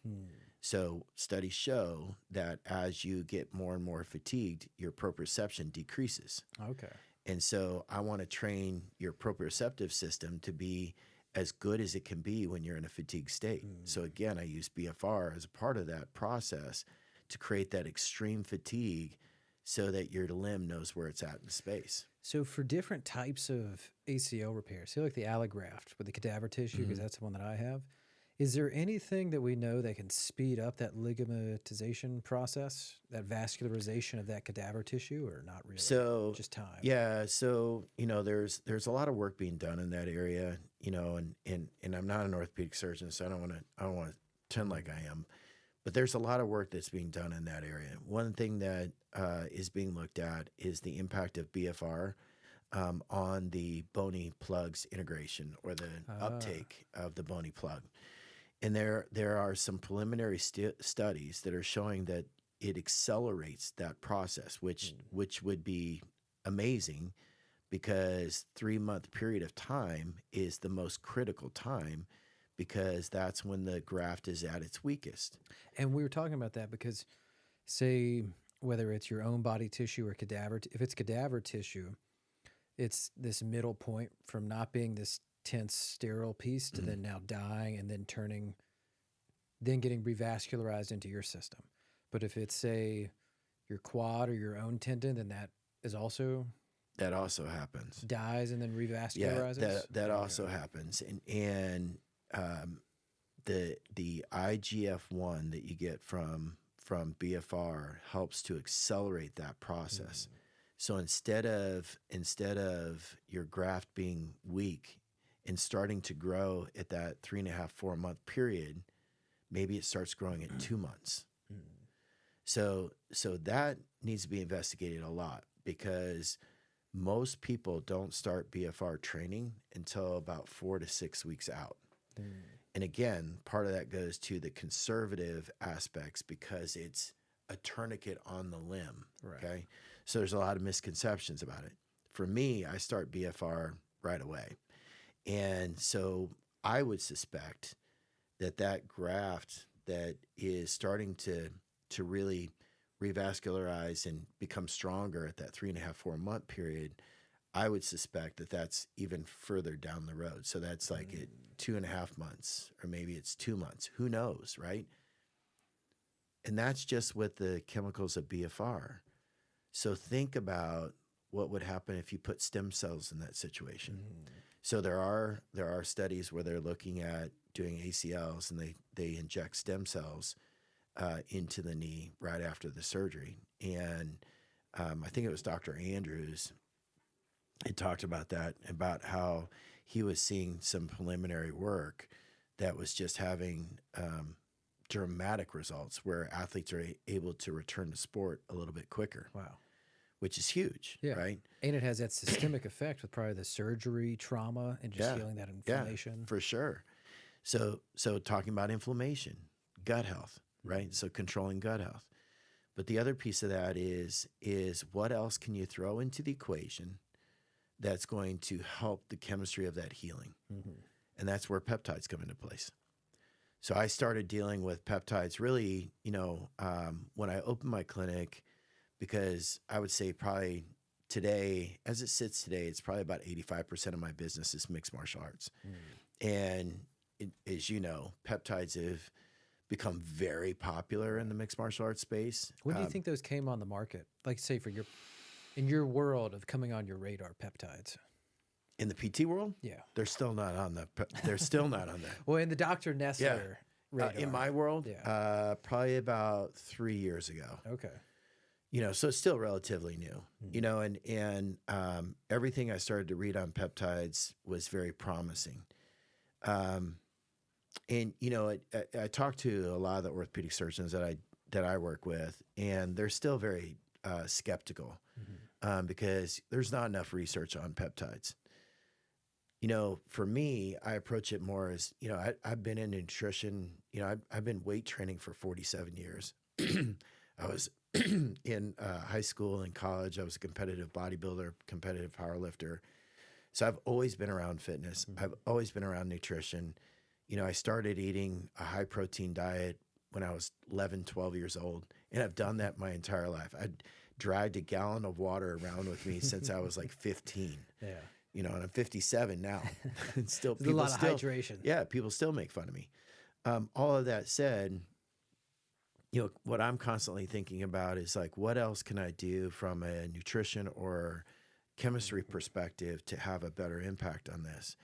So studies show that as you get more and more fatigued, your proprioception decreases. Okay. And so I want to train your proprioceptive system to be as good as it can be when you're in a fatigued state. So again, I use BFR as a part of that process to create that extreme fatigue so that your limb knows where it's at in space. So for different types of ACL repairs, say like the allograft with the cadaver tissue, because that's the one that I have, is there anything that we know that can speed up that ligamentization process, that vascularization of that cadaver tissue, or not really? So just time. Yeah. So, you know, there's a lot of work being done in that area, you know, and I'm not an orthopedic surgeon, so I don't want to pretend like I am, but there's a lot of work that's being done in that area. One thing that is being looked at is the impact of BFR on the bony plugs integration or the uptake of the bony plug. And there are some preliminary studies that are showing that it accelerates that process, which would be amazing, because 3-month period of time is the most critical time, because that's when the graft is at its weakest. And we were talking about that because, say, whether it's your own body tissue or cadaver, if it's cadaver tissue, it's this middle point from not being this tense, sterile piece to then now dying and then then getting revascularized into your system. But if it's, say, your quad or your own tendon, then that also happens. Dies and then revascularizes. Yeah, that also happens. And the IGF-1 that you get from BFR helps to accelerate that process. So instead of your graft being weak and starting to grow at that 3.5, 4 month period, maybe it starts growing at 2 months. So that needs to be investigated a lot, because most people don't start BFR training until about 4 to 6 weeks out. And again, part of that goes to the conservative aspects, because it's a tourniquet on the limb. Right. Okay. So there's a lot of misconceptions about it. For me, I start BFR right away. And so I would suspect that graft that is starting to really revascularize and become stronger at that 3.5, 4 month period, I would suspect that that's even further down the road. So that's like at 2.5 months, or maybe it's 2 months. Who knows, right? And that's just with the chemicals of BFR. So think about what would happen if you put stem cells in that situation. So there are studies where they're looking at doing ACLs, and they inject stem cells into the knee right after the surgery. And I think it was Dr. Andrews had talked about that, about how he was seeing some preliminary work that was just having dramatic results, where athletes are able to return to sport a little bit quicker. Wow. Which is huge, right? And it has that systemic effect with probably the surgery, trauma, and just healing that inflammation. Yeah, for sure. So talking about inflammation, gut health, right? So controlling gut health. But the other piece of that is what else can you throw into the equation that's going to help the chemistry of that healing? And that's where peptides come into place. So I started dealing with peptides really, when I opened my clinic, because I would say probably today, as it sits today, it's probably about 85% of my business is mixed martial arts. And as you know, peptides have become very popular in the mixed martial arts space. When do you think those came on the market? Like, say, in your world of coming on your radar, peptides. In the PT world, Yeah, they're still not on the. They're still not on that. well, in the Dr.Nessler radar. In my world, Yeah. probably about 3 years ago. Okay. So it's still relatively new. And everything I started to read on peptides was very promising. And I talked to a lot of the orthopedic surgeons that I work with, and they're still very skeptical because there's not enough research on peptides. For me, I approach it more as, I've been in nutrition, I've been weight training for 47 years. I was in high school and college. I was a competitive bodybuilder, competitive powerlifter. So I've always been around fitness. I've always been around nutrition. I started eating a high protein diet when I was 11, 12 years old. And I've done that my entire life. I dragged a gallon of water around with me since I was like 15. Yeah. And I'm 57 now. And still, There's a lot of hydration. Yeah, people still make fun of me. All of that said, what I'm constantly thinking about is like, what else can I do from a nutrition or chemistry perspective to have a better impact on this?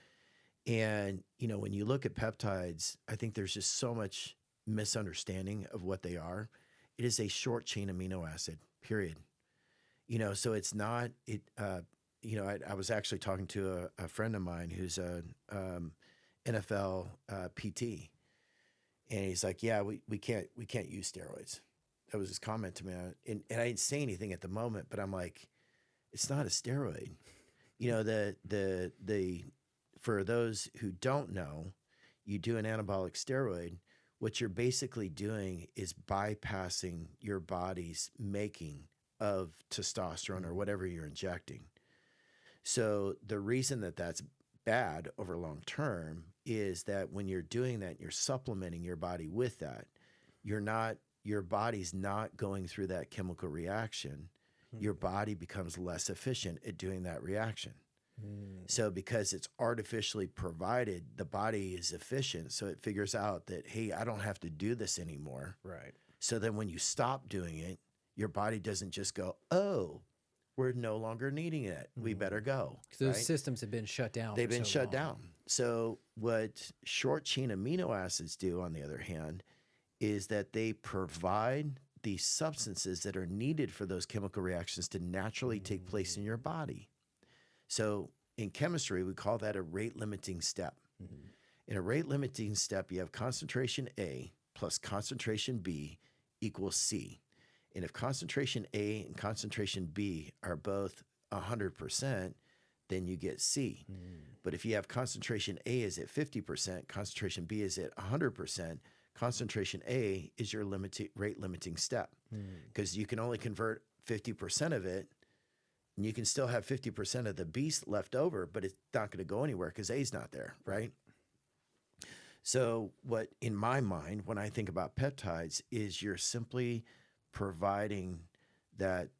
And, when you look at peptides, I think there's just so much misunderstanding of what they are. It is a short chain amino acid, period. So it's not, I was actually talking to a friend of mine who's a NFL PT, and he's like, "Yeah, we can't use steroids." That was his comment to me, and I didn't say anything at the moment, but I'm like, "It's not a steroid." For those who don't know, you do an anabolic steroid. What you're basically doing is bypassing your body's making of testosterone or whatever you're injecting. So the reason that that's bad over long term is that when you're doing that, you're supplementing your body with that. Your body's not going through that chemical reaction. Your body becomes less efficient at doing that reaction. So because it's artificially provided, the body is efficient. So it figures out that, hey, I don't have to do this anymore. Right. So then when you stop doing it, your body doesn't just go, oh, we're no longer needing it. We better go. Those systems have been shut down. They've been shut long. down. So what short chain amino acids do, on the other hand, is that they provide the substances that are needed for those chemical reactions to naturally take place in your body. So in chemistry, we call that a rate limiting step. In a rate limiting step, you have concentration A plus concentration B equals C. And if concentration A and concentration B are both 100%, then you get C. But if you have concentration A is at 50%, concentration B is at 100%, concentration A is your rate limiting step. Because you can only convert 50% of it, and you can still have 50% of the beast left over, but it's not going to go anywhere because A's not there, right? So what, in my mind, when I think about peptides, is you're simply providing that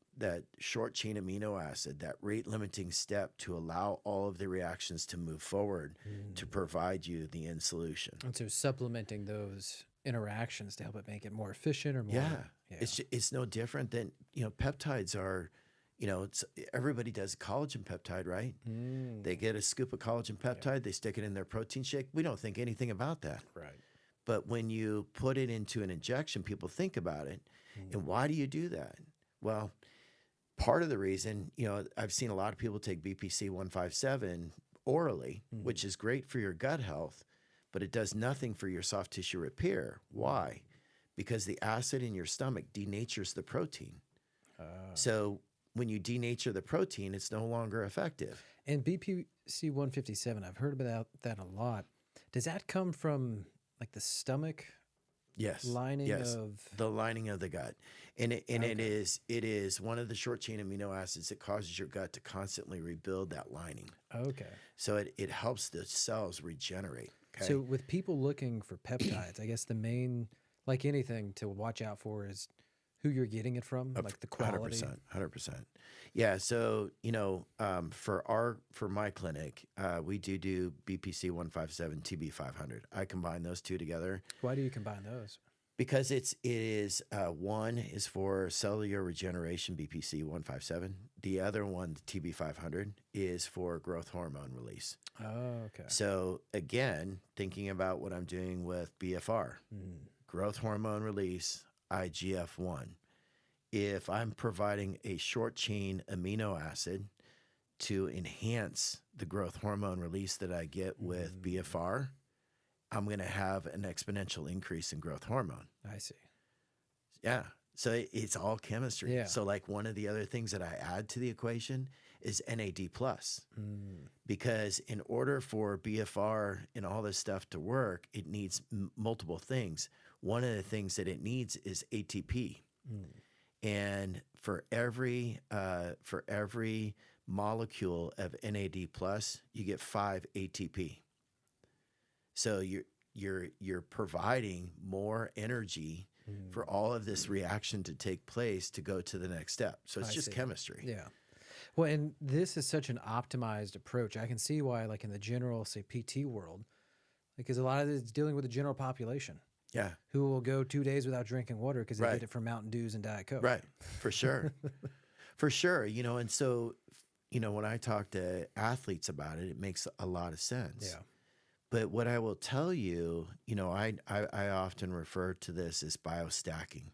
short chain amino acid, that rate limiting step to allow all of the reactions to move forward to provide you the end solution. And so supplementing those interactions to help it make it more efficient or more. Yeah. It's no different than, peptides are, everybody does collagen peptide, right? They get a scoop of collagen peptide, they stick it in their protein shake. We don't think anything about that. Right. But when you put it into an injection, people think about it. And why do you do that? Well, part of the reason, I've seen a lot of people take BPC 157 orally, which is great for your gut health, but it does nothing for your soft tissue repair. Why? Because the acid in your stomach denatures the protein. So when you denature the protein, it's no longer effective. And BPC 157, I've heard about that a lot. Does that come from like the stomach? Yes. Lining of the lining of the gut. And it is one of the short chain amino acids that causes your gut to constantly rebuild that lining. Okay. So it helps the cells regenerate. Okay? So with people looking for peptides, I guess the main, like anything to watch out for is who you're getting it from, like the quality? 100%, 100%. Yeah. So, for my clinic, we do BPC 157, TB 500. I combine those two together Why do you combine those? because it is one is for cellular regeneration, BPC 157. The other one, the TB 500, is for growth hormone release. Oh, okay. So again, thinking about what I'm doing with BFR, growth hormone release, IGF-1. If I'm providing a short chain amino acid to enhance the growth hormone release that I get with BFR, I'm going to have an exponential increase in growth hormone. I see. Yeah. So it's all chemistry. Yeah. So like one of the other things that I add to the equation is NAD+. Because in order for BFR and all this stuff to work, it needs multiple things. One of the things that it needs is ATP. And for every molecule of NAD+, you get 5 ATP. So you're providing more energy for all of this reaction to take place to go to the next step. So it's just chemistry. Yeah. Well, and this is such an optimized approach. I can see why, like in the general, say, PT world, because a lot of it's dealing with the general population. Yeah. Who will go 2 days without drinking water because they get it from Mountain Dews and Diet Coke. Right. For sure. For sure. And so, when I talk to athletes about it, it makes a lot of sense. Yeah. But what I will tell you, I often refer to this as biostacking.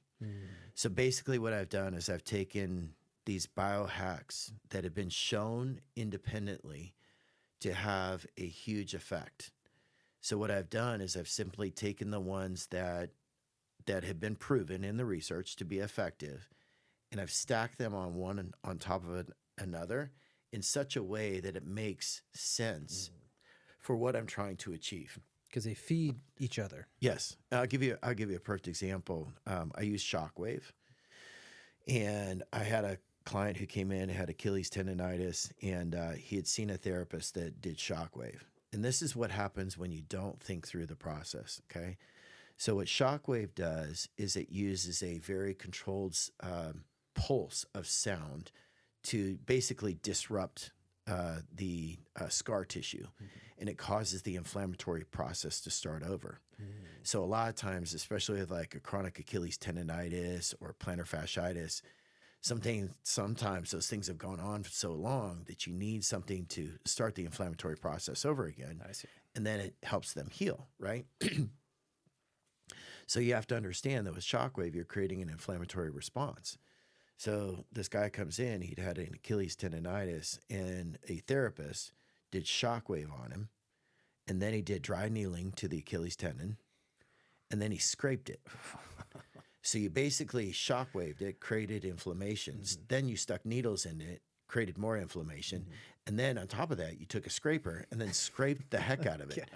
So basically what I've done is I've taken these biohacks that have been shown independently to have a huge effect. So what I've done is I've simply taken the ones that have been proven in the research to be effective, and I've stacked them on one on top of another in such a way that it makes sense for what I'm trying to achieve. Because they feed each other. Yes. I'll give you a perfect example. I use Shockwave, and I had a client who came in, had Achilles tendonitis, and he had seen a therapist that did Shockwave. And this is what happens when you don't think through the process, okay? So what Shockwave does is it uses a very controlled pulse of sound to basically disrupt the scar tissue, and it causes the inflammatory process to start over. So a lot of times, especially with like a chronic Achilles tendonitis or plantar fasciitis, sometimes those things have gone on for so long that you need something to start the inflammatory process over again. I see. And then it helps them heal, right? So you have to understand that with Shockwave, you're creating an inflammatory response. So this guy comes in, he'd had an Achilles tendonitis, and a therapist did Shockwave on him, and then he did dry needling to the Achilles tendon, and then he scraped it. So you basically shockwaved it, created inflammation. Then you stuck needles in it, created more inflammation. And then on top of that, you took a scraper and then scraped the heck out of it.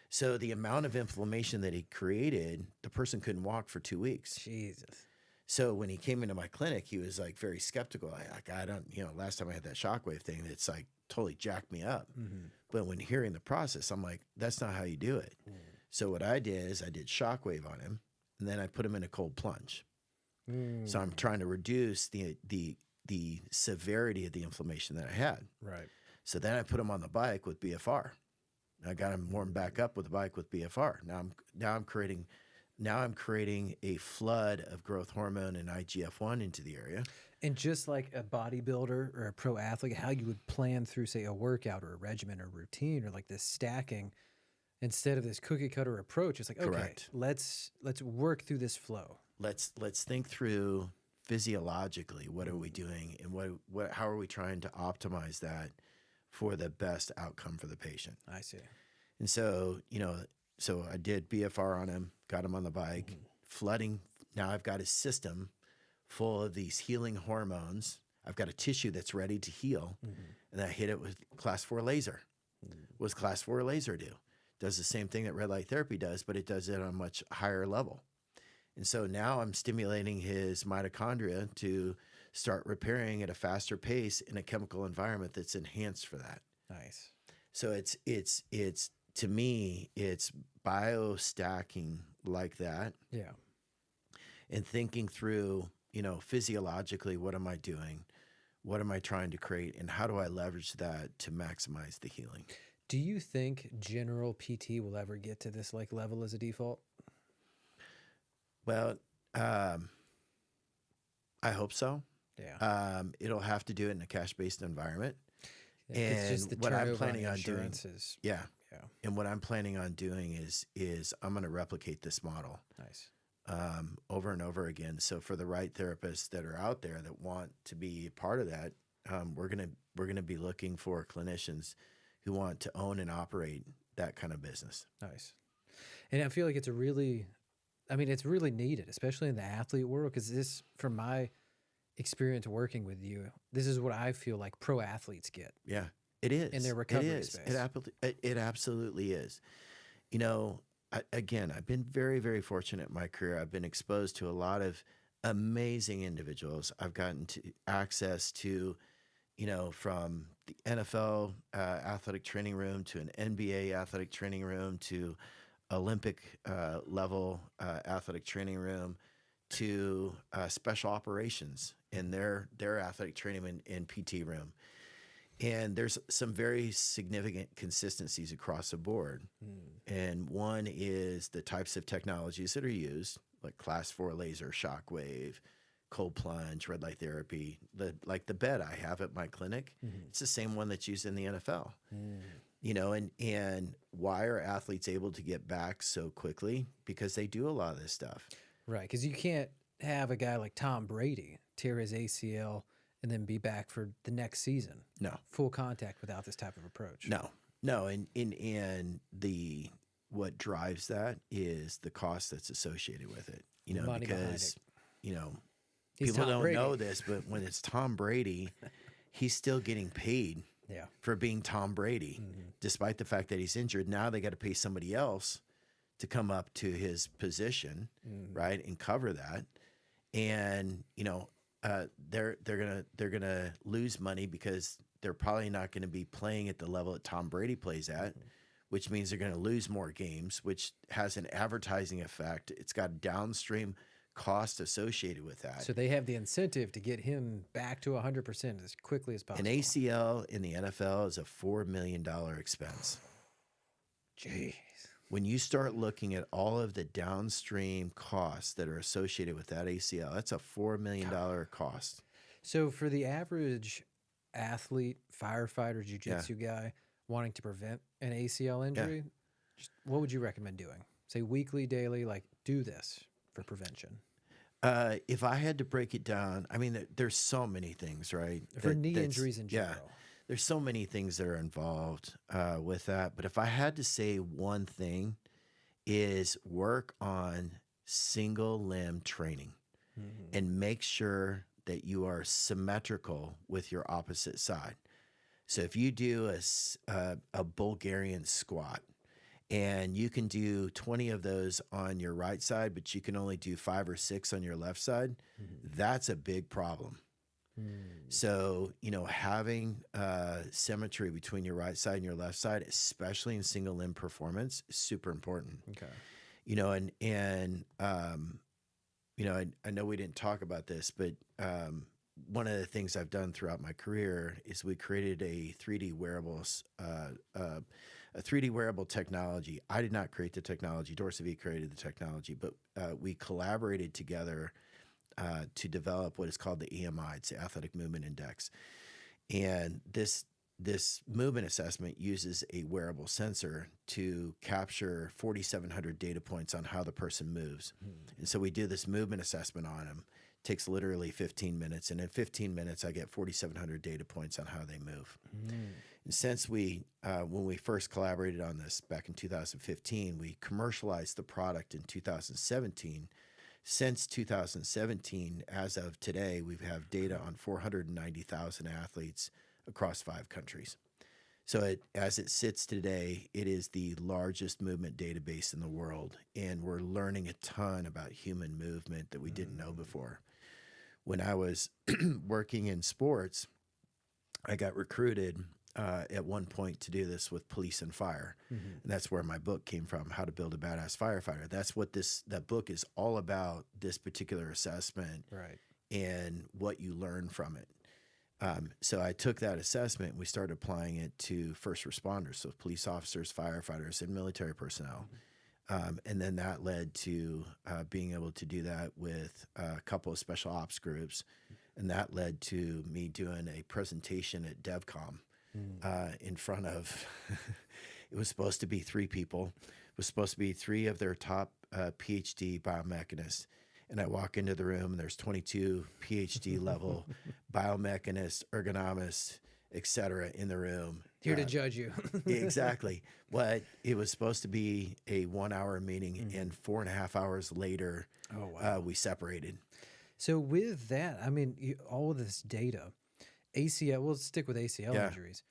So the amount of inflammation that he created, the person couldn't walk for 2 weeks. Jesus. So when he came into my clinic, he was like very skeptical. I don't, last time I had that shockwave thing, it's like totally jacked me up. But when hearing the process, I'm like, that's not how you do it. So what I did is I did shockwave on him, and then I put him in a cold plunge. So I'm trying to reduce the severity of the inflammation that I had. Right. So then I put him on the bike with BFR. I got him warmed back up with the bike with BFR. Now I'm creating a flood of growth hormone and IGF-1 into the area. And just like a bodybuilder or a pro athlete, how you would plan through, say, a workout or a regimen or routine or like this stacking, instead of this cookie cutter approach, it's like, okay, Correct. let's work through this flow. Let's think through physiologically what are we doing, and how are we trying to optimize that for the best outcome for the patient. I see. And so, so I did BFR on him, got him on the bike, flooding. Now I've got a system full of these healing hormones. I've got a tissue that's ready to heal, and I hit it with class 4 laser. What does class 4 laser do? Does the same thing that red light therapy does, but it does it on a much higher level. And so now I'm stimulating his mitochondria to start repairing at a faster pace in a chemical environment that's enhanced for that. Nice. So it's to me, it's biostacking like that. Yeah. And thinking through physiologically, what am I doing? What am I trying to create? And how do I leverage that to maximize the healing? Do you think general PT will ever get to this like level as a default? Well, I hope so. Yeah. It'll have to do it in a cash-based environment. Yeah, it's just the what I'm turnover planning on doing, insurance is yeah. yeah. And what I'm planning on doing is I'm going to replicate this model Nice. over and over again. So for the right therapists that are out there that want to be a part of that, we're gonna be looking for clinicians who want to own and operate that kind of business. Nice. And I feel like it's it's really needed, especially in the athlete world, because this, from my experience working with you, this is what I feel like pro athletes get. Yeah, it is. In their recovery it is. space. It absolutely is. You know, again, I've been very, very fortunate in my career. I've been exposed to a lot of amazing individuals. I've gotten to access to, from the NFL athletic training room to an NBA athletic training room to Olympic level athletic training room to special operations in their athletic training and PT room. And there's some very significant consistencies across the board. And one is the types of technologies that are used, like class 4 laser, shockwave, cold plunge, red light therapy. Like the bed I have at my clinic, it's the same one that's used in the NFL. And why are athletes able to get back so quickly? Because they do a lot of this stuff. Right, because you can't have a guy like Tom Brady tear his ACL and then be back for the next season. No. Full contact without this type of approach. No. And what drives that is the cost that's associated with it. Money because, He's people Tom don't Brady. know this, but when it's Tom Brady, he's still getting paid for being Tom Brady, despite the fact that he's injured. Now they got to pay somebody else to come up to his position, right, and cover that. And they're gonna lose money because they're probably not going to be playing at the level that Tom Brady plays at, which means they're going to lose more games, which has an advertising effect. It's got downstream cost associated with that. So they have the incentive to get him back to 100% as quickly as possible. An ACL in the NFL is a $4 million expense. Jeez. When you start looking at all of the downstream costs that are associated with that ACL, that's a $4 million cost. So for the average athlete, firefighter, jiu-jitsu guy wanting to prevent an ACL injury, what would you recommend doing? Say weekly, daily, like do this for prevention. If I had to break it down, there's so many things, right? For knee injuries in general. Yeah, there's so many things that are involved with that. But if I had to say one thing, is work on single limb training and make sure that you are symmetrical with your opposite side. So if you do a Bulgarian squat, and you can do 20 of those on your right side, but you can only do 5 or 6 on your left side, that's a big problem. So, having symmetry between your right side and your left side, especially in single limb performance, is super important. Okay. I know we didn't talk about this, but one of the things I've done throughout my career is we created a 3D wearables, a 3D wearable technology. I did not create the technology. Dorsey V created the technology, but we collaborated together to develop what is called the EMI. It's the Athletic Movement Index. And this movement assessment uses a wearable sensor to capture 4,700 data points on how the person moves. And so we do this movement assessment on them. It takes literally 15 minutes. And in 15 minutes, I get 4,700 data points on how they move. And since when we first collaborated on this back in 2015, we commercialized the product in 2017. Since 2017, as of today, we have data on 490,000 athletes across 5 countries. So as it sits today, it is the largest movement database in the world, and we're learning a ton about human movement that we didn't know before. When I was working in sports, I got recruited at one point to do this with police and fire. And that's where my book came from, How to Build a Badass Firefighter. That's what that book is all about, this particular assessment. Right. and what you learn from it. So I took that assessment and we started applying it to first responders, so police officers, firefighters, and military personnel. And then that led to being able to do that with a couple of special ops groups. And that led to me doing a presentation at DevCom in front of, it was supposed to be 3 people. It was supposed to be 3 of their top PhD biomechanists. And I walk into the room and there's 22 PhD level biomechanists, ergonomists, et cetera, in the room. Here to judge you. Exactly. But it was supposed to be a 1-hour meeting, and 4.5 hours later, we separated. So with that, I mean, all of this data, ACL, we'll stick with ACL injuries.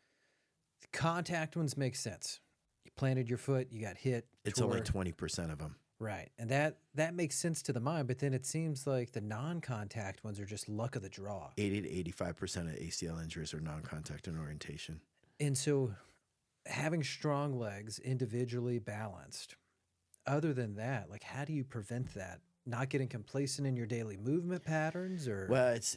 Contact ones make sense. You planted your foot, you got hit. It's only 20% of them. Right. And that makes sense to the mind, but then it seems like the non-contact ones are just luck of the draw. 80 to 85% of ACL injuries are non-contact in orientation. And so having strong legs, individually balanced, other than that, like how do you prevent that? Not getting complacent in your daily movement patterns? Or Well, it's,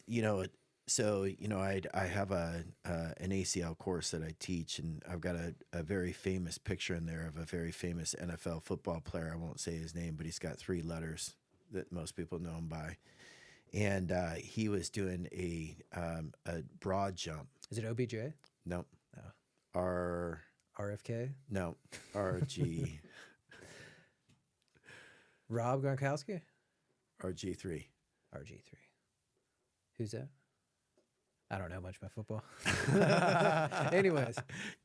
I have an ACL course that I teach, and I've got a very famous picture in there of a very famous NFL football player. I won't say his name, but he's got 3 letters that most people know him by. And he was doing a broad jump. Is it OBJ? No. No. RFK? No. RG. Rob Gronkowski? RG3. RG3. Who's that? I don't know much about football.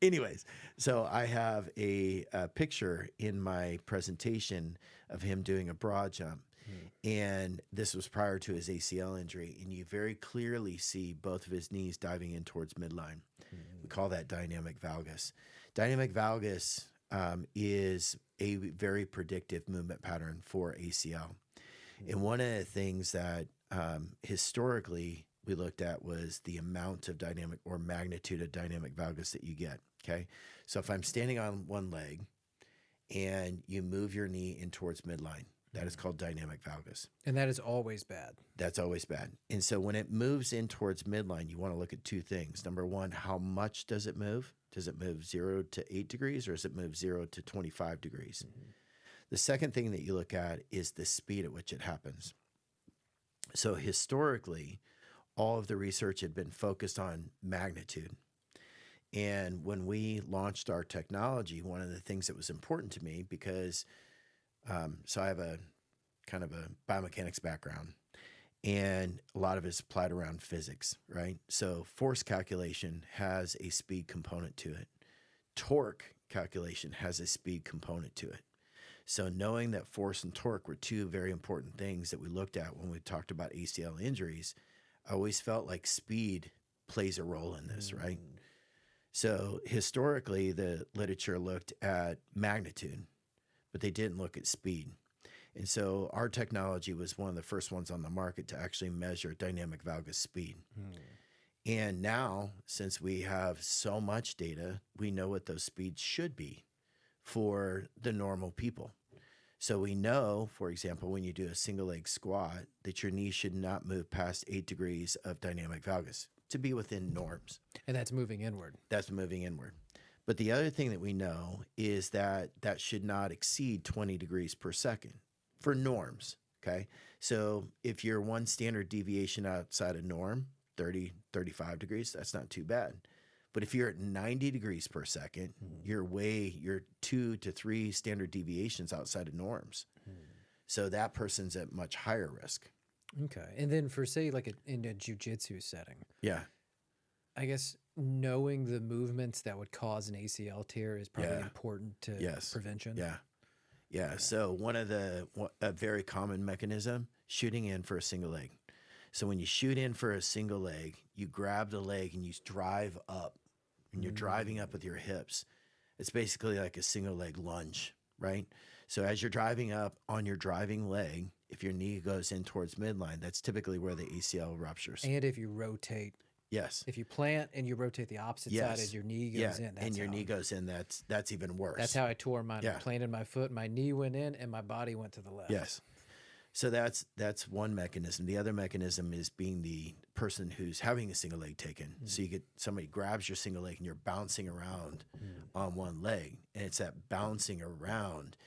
Anyways, so I have a picture in my presentation of him doing a broad jump. And this was prior to his ACL injury. And you very clearly see both of his knees diving in towards midline. We call that dynamic valgus. Dynamic valgus is a very predictive movement pattern for ACL. And one of the things that historically we looked at was the amount of dynamic or magnitude of dynamic valgus that you get. Okay. So if I'm standing on one leg and you move your knee in towards midline, that is called dynamic valgus. And that is always bad. That's always bad. And so when it moves in towards midline, you want to look at 2 things. Number one, how much does it move? Does it move 0 to 8 degrees, or does it move 0 to 25 degrees? The second thing that you look at is the speed at which it happens. So historically, all of the research had been focused on magnitude. And when we launched our technology, one of the things that was important to me, because so I have a kind of a biomechanics background, and a lot of it's applied around physics, right? So force calculation has a speed component to it. Torque calculation has a speed component to it. So knowing that force and torque were 2 very important things that we looked at when we talked about ACL injuries, I always felt like speed plays a role in this, right? So historically, the literature looked at magnitude, but they didn't look at speed. And so our technology was one of the first ones on the market to actually measure dynamic valgus speed. And now, since we have so much data, we know what those speeds should be for the normal people. So we know, for example, when you do a single leg squat, that your knee should not move past 8 degrees of dynamic valgus to be within norms. And that's moving inward. That's moving inward. But the other thing that we know is that that should not exceed 20 degrees per second for norms, okay? So if you're one standard deviation outside of norm, 30, 35 degrees, that's not too bad. But if you're at 90 degrees per second, you're 2 to 3 standard deviations outside of norms. So that person's at much higher risk. Okay. And then for, say, like in a jiu-jitsu setting. Yeah. I guess knowing the movements that would cause an ACL tear is probably important to prevention. Yeah. Yeah. Okay. So a very common mechanism, shooting in for a single leg. So when you shoot in for a single leg, you grab the leg and you drive up, and you're driving up with your hips. It's basically like a single leg lunge, right? So as you're driving up on your driving leg, if your knee goes in towards midline, that's typically where the ACL ruptures. And if you rotate. Yes. If you plant and you rotate the opposite side as your knee goes in. And your knee goes in, that's even worse. That's how I tore mine. I planted my foot, my knee went in, and my body went to the left. Yes. So that's one mechanism. The other mechanism is being the person who's having a single leg taken. So you get somebody grabs your single leg and you're bouncing around on one leg, and it's that bouncing around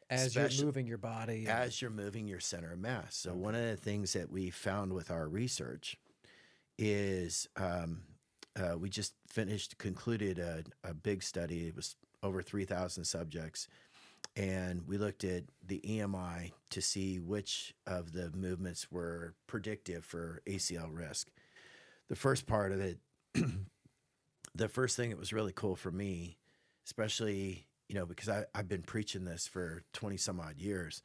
as you're moving your body, as you're moving your center of mass. So one of the things that we found with our research is we just concluded a big study. It was over 3,000 subjects. And we looked at the EMI to see which of the movements were predictive for ACL risk. The first part of it, the first thing that was really cool for me, especially, because I've been preaching this for 20 some odd years,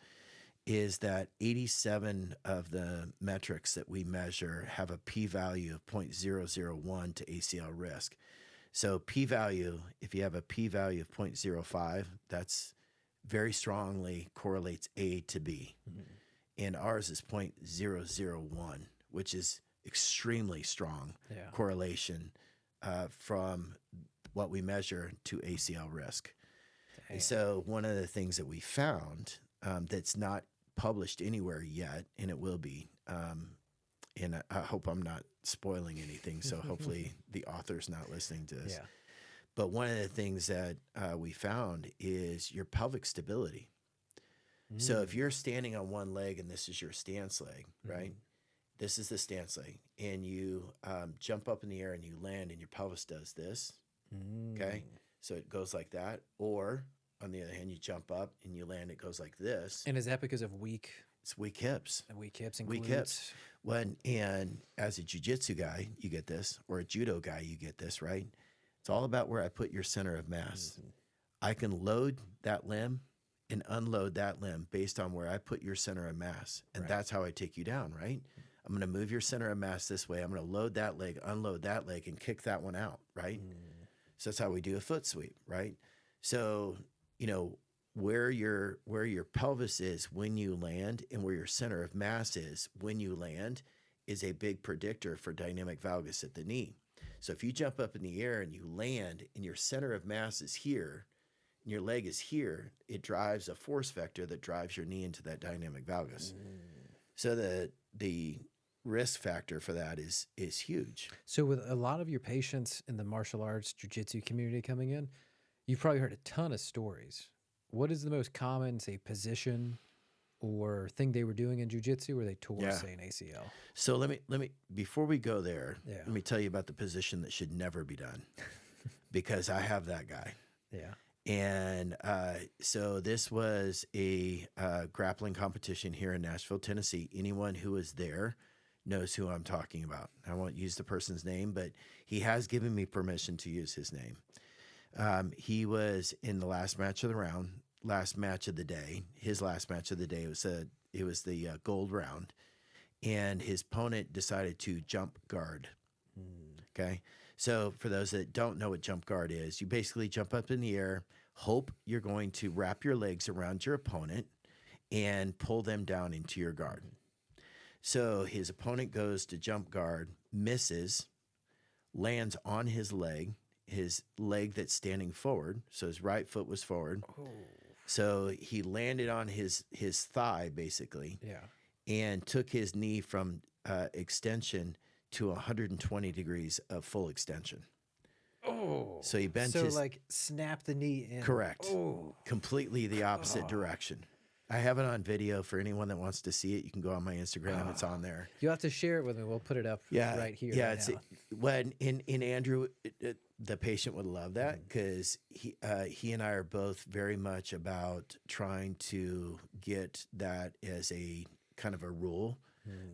is that 87 of the metrics that we measure have a p-value of 0.001 to ACL risk. So p-value, if you have a p-value of 0.05, that's very strongly correlates A to B. And ours is 0.001, which is extremely strong correlation from what we measure to ACL risk. And so one of the things that we found that's not published anywhere yet, and it will be, and I hope I'm not spoiling anything, so hopefully the author's not listening to this. But one of the things that we found is your pelvic stability. So if you're standing on one leg and this is your stance leg, right? This is the stance leg. And you jump up in the air and you land and your pelvis does this, okay? So it goes like that. Or on the other hand, you jump up and you land, it goes like this. And is that because of It's weak hips. And weak hips and weak glutes? Hips. And as a jiu-jitsu guy, you get this, or a judo guy, you get this, right? It's all about where I put your center of mass. I can load that limb and unload that limb based on where I put your center of mass. And that's how I take you down, right? I'm going to move your center of mass this way. I'm going to load that leg, unload that leg, and kick that one out, right? So that's how we do a foot sweep, right? So, where your pelvis is when you land and where your center of mass is when you land is a big predictor for dynamic valgus at the knee. So if you jump up in the air and you land and your center of mass is here and your leg is here, it drives a force vector that drives your knee into that dynamic valgus. So the risk factor for that is huge. So with a lot of your patients in the martial arts jiu-jitsu community coming in, you've probably heard a ton of stories. What is the most common, say, position or thing they were doing in jiu-jitsu where they tore, say, an ACL? So let me before we go there, let me tell you about the position that should never be done, because I have that guy. And so this was a grappling competition here in Nashville, Tennessee. Anyone who was there knows who I'm talking about. I won't use the person's name, but he has given me permission to use his name. He was in the last match of the round, last match of the day. His last match of the day was the gold round, and his opponent decided to jump guard. Okay, so for those that don't know what jump guard is, you basically jump up in the air, hope you're going to wrap your legs around your opponent, and pull them down into your guard. So his opponent goes to jump guard, misses, lands on his leg that's standing forward. So his right foot was forward. So he landed on his thigh, basically, and took his knee from extension to 120 degrees of full extension. So he bent his... So like snap the knee in. Correct. Completely the opposite direction. I have it on video for anyone that wants to see it. You can go on my Instagram. It's on there. You'll have to share it with me. We'll put it up right here. Yeah, right now. When in Andrew, the patient would love that, because he and I are both very much about trying to get that as a kind of a rule.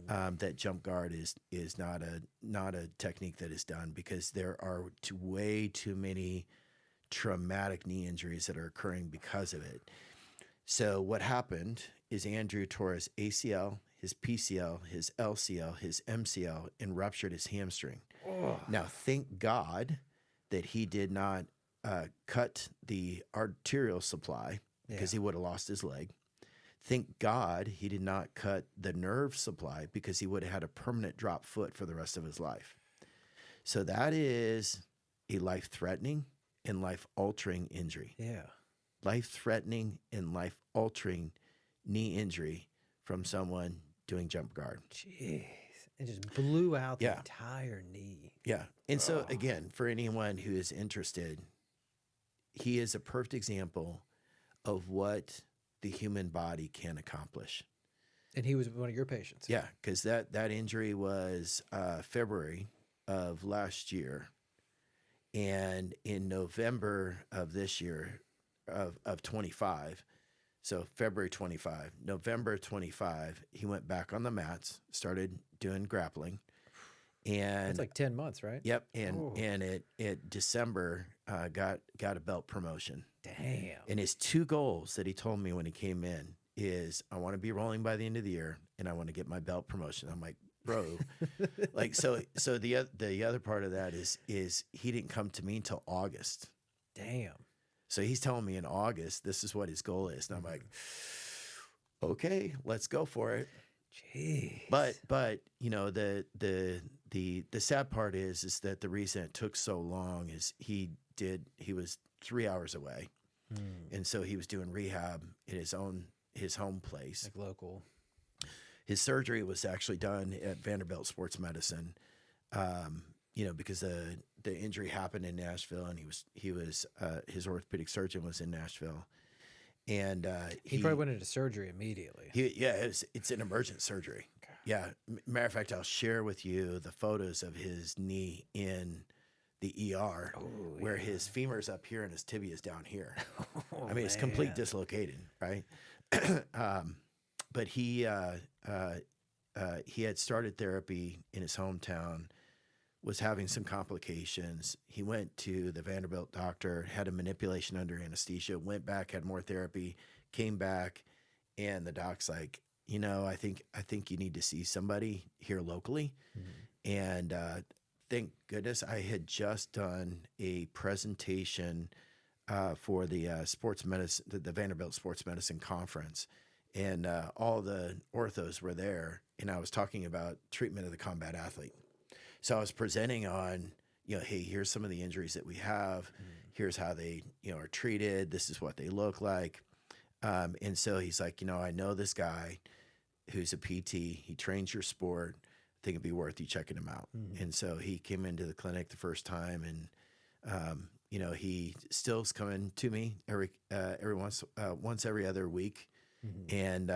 That jump guard is not a technique that is done, because there are way too many traumatic knee injuries that are occurring because of it. So what happened is Andrew tore his ACL, his PCL, his LCL, his MCL, and ruptured his hamstring. Now, thank God that he did not cut the arterial supply, because he would have lost his leg. Thank God he did not cut the nerve supply, because he would have had a permanent drop foot for the rest of his life. So that is a life-threatening and life-altering injury. Life-threatening and life-altering knee injury from someone doing jump guard. Jeez. It just blew out the Yeah. entire knee. Yeah. And so, again, for anyone who is interested, he is a perfect example of what the human body can accomplish. And he was one of your patients. Yeah, because that injury was February of last year. And in November of this year, of 25, so February 25, November 25, he went back on the mats, started doing grappling. And That's like 10 months, right? yep, and it December got a belt promotion. Damn. And his two goals that he told me when he came in is, I want to be rolling by the end of the year, and I want to get my belt promotion. I'm like, bro, like so the other part of that is he didn't come to me until August. Damn. So he's telling me in August this is what his goal is, and I'm like, okay, let's go for it. Jeez. But you know, the sad part is that the reason it took so long is he was 3 hours away, and so he was doing rehab in his home place, Like local. His surgery was actually done at Vanderbilt Sports Medicine, you know, because the injury happened in Nashville, and he was his orthopedic surgeon was in Nashville, and He probably went into surgery immediately. It's an emergent surgery. Okay. Yeah, matter of fact, I'll share with you the photos of his knee in the ER, where his femur's up here and his tibia is down here. I mean, it's complete dislocated, right? But he had started therapy in his hometown, was having some complications. He went to the Vanderbilt doctor, had a manipulation under anesthesia, went back, had more therapy, came back, and the doc's like, you know, I think you need to see somebody here locally. And thank goodness I had just done a presentation for the sports medicine, the Vanderbilt Sports Medicine Conference. And all the orthos were there, and I was talking about treatment of the combat athlete. So I was presenting on, you know, hey, here's some of the injuries that we have. Here's how they, you know, are treated. This is what they look like. And so he's like, you know, I know this guy who's a PT. He trains your sport. I think it'd be worth you checking him out. And so he came into the clinic the first time, and you know, he still's coming to me every once every other week. And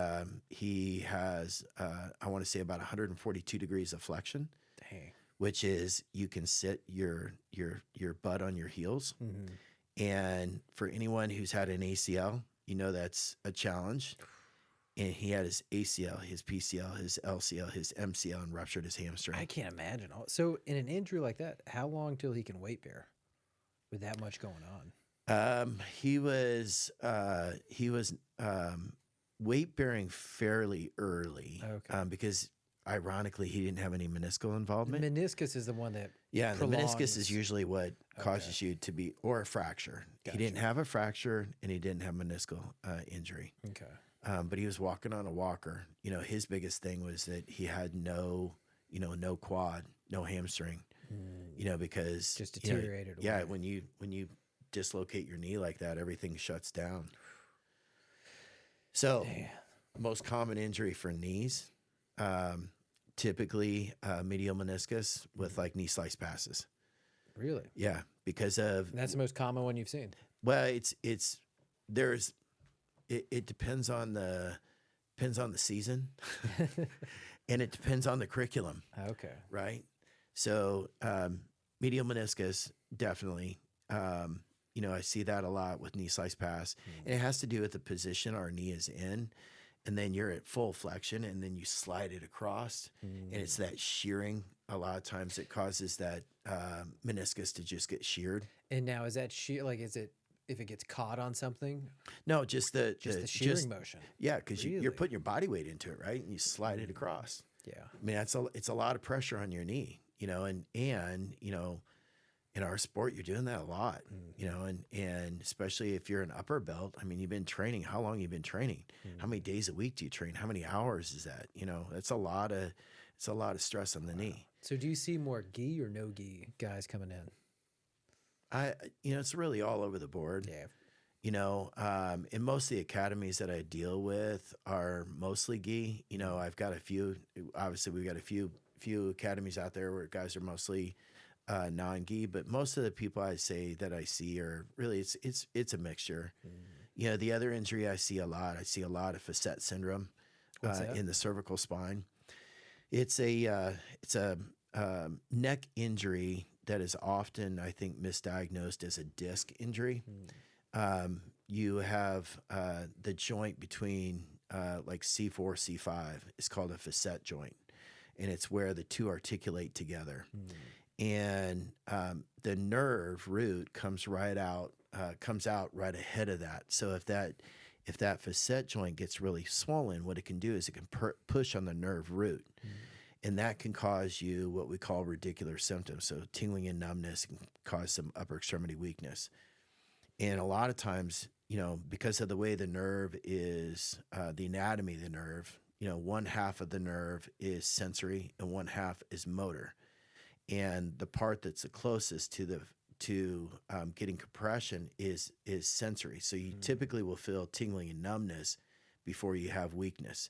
he has, I want to say, about 142 degrees of flexion. Dang. Which is you can sit your butt on your heels. And for anyone who's had an ACL, you know that's a challenge. And he had his ACL, his PCL, his LCL, his MCL, and ruptured his hamstring. I can't imagine. So in an injury like that, how long till he can weight bear with that much going on? He was weight bearing fairly early. Okay. Because ironically, he didn't have any meniscal involvement. The meniscus is the one that the prolongs. meniscus is usually what causes you to be, or a fracture. Gotcha. He didn't have a fracture, and he didn't have meniscal injury. Okay. But he was walking on a walker. You know, his biggest thing was that he had no quad, no hamstring. You know, because Just deteriorated. You know, when you dislocate your knee like that, everything shuts down. So, most common injury for knees. Typically medial meniscus with like knee slice passes. Really? Yeah, because of And that's the most common one you've seen. Well, it depends on the season, and it depends on the curriculum. Okay. Right. So medial meniscus definitely. You know, I see that a lot with knee slice pass, and it has to do with the position our knee is in. And then you're at full flexion, and then you slide it across, and it's that shearing. A lot of times it causes that meniscus to just get sheared. And now is that like, is it if it gets caught on something? No, just the shearing motion. Yeah, because Really? you're putting your body weight into it, right? And you slide it across. Yeah. I mean, it's a lot of pressure on your knee, you know, and you know, in our sport, you're doing that a lot, you know, and especially if you're an upper belt. I mean, you've been training. How long you've been training? How many days a week do you train? How many hours is that? You know, it's a lot of stress on the knee. So do you see more gi or no gi guys coming in? You know, it's really all over the board. Yeah. And most of the academies that I deal with are mostly gi. I've got a few. Obviously, we've got a few academies out there where guys are mostly non-gi, but most of the people I see are really it's a mixture. The other injury I see a lot of facet syndrome in the cervical spine. It's a neck injury that is often, I think, misdiagnosed as a disc injury. You have the joint between like C4, C5 is called a facet joint, and it's where the two articulate together. And the nerve root comes out right ahead of that. So if that facet joint gets really swollen, what it can do is it can push on the nerve root. And that can cause you what we call radicular symptoms. So tingling and numbness can cause some upper extremity weakness. And a lot of times, because of the way the nerve is, the anatomy of the nerve, one half of the nerve is sensory and one half is motor. And the part that's the closest to getting compression is sensory. So you typically will feel tingling and numbness before you have weakness.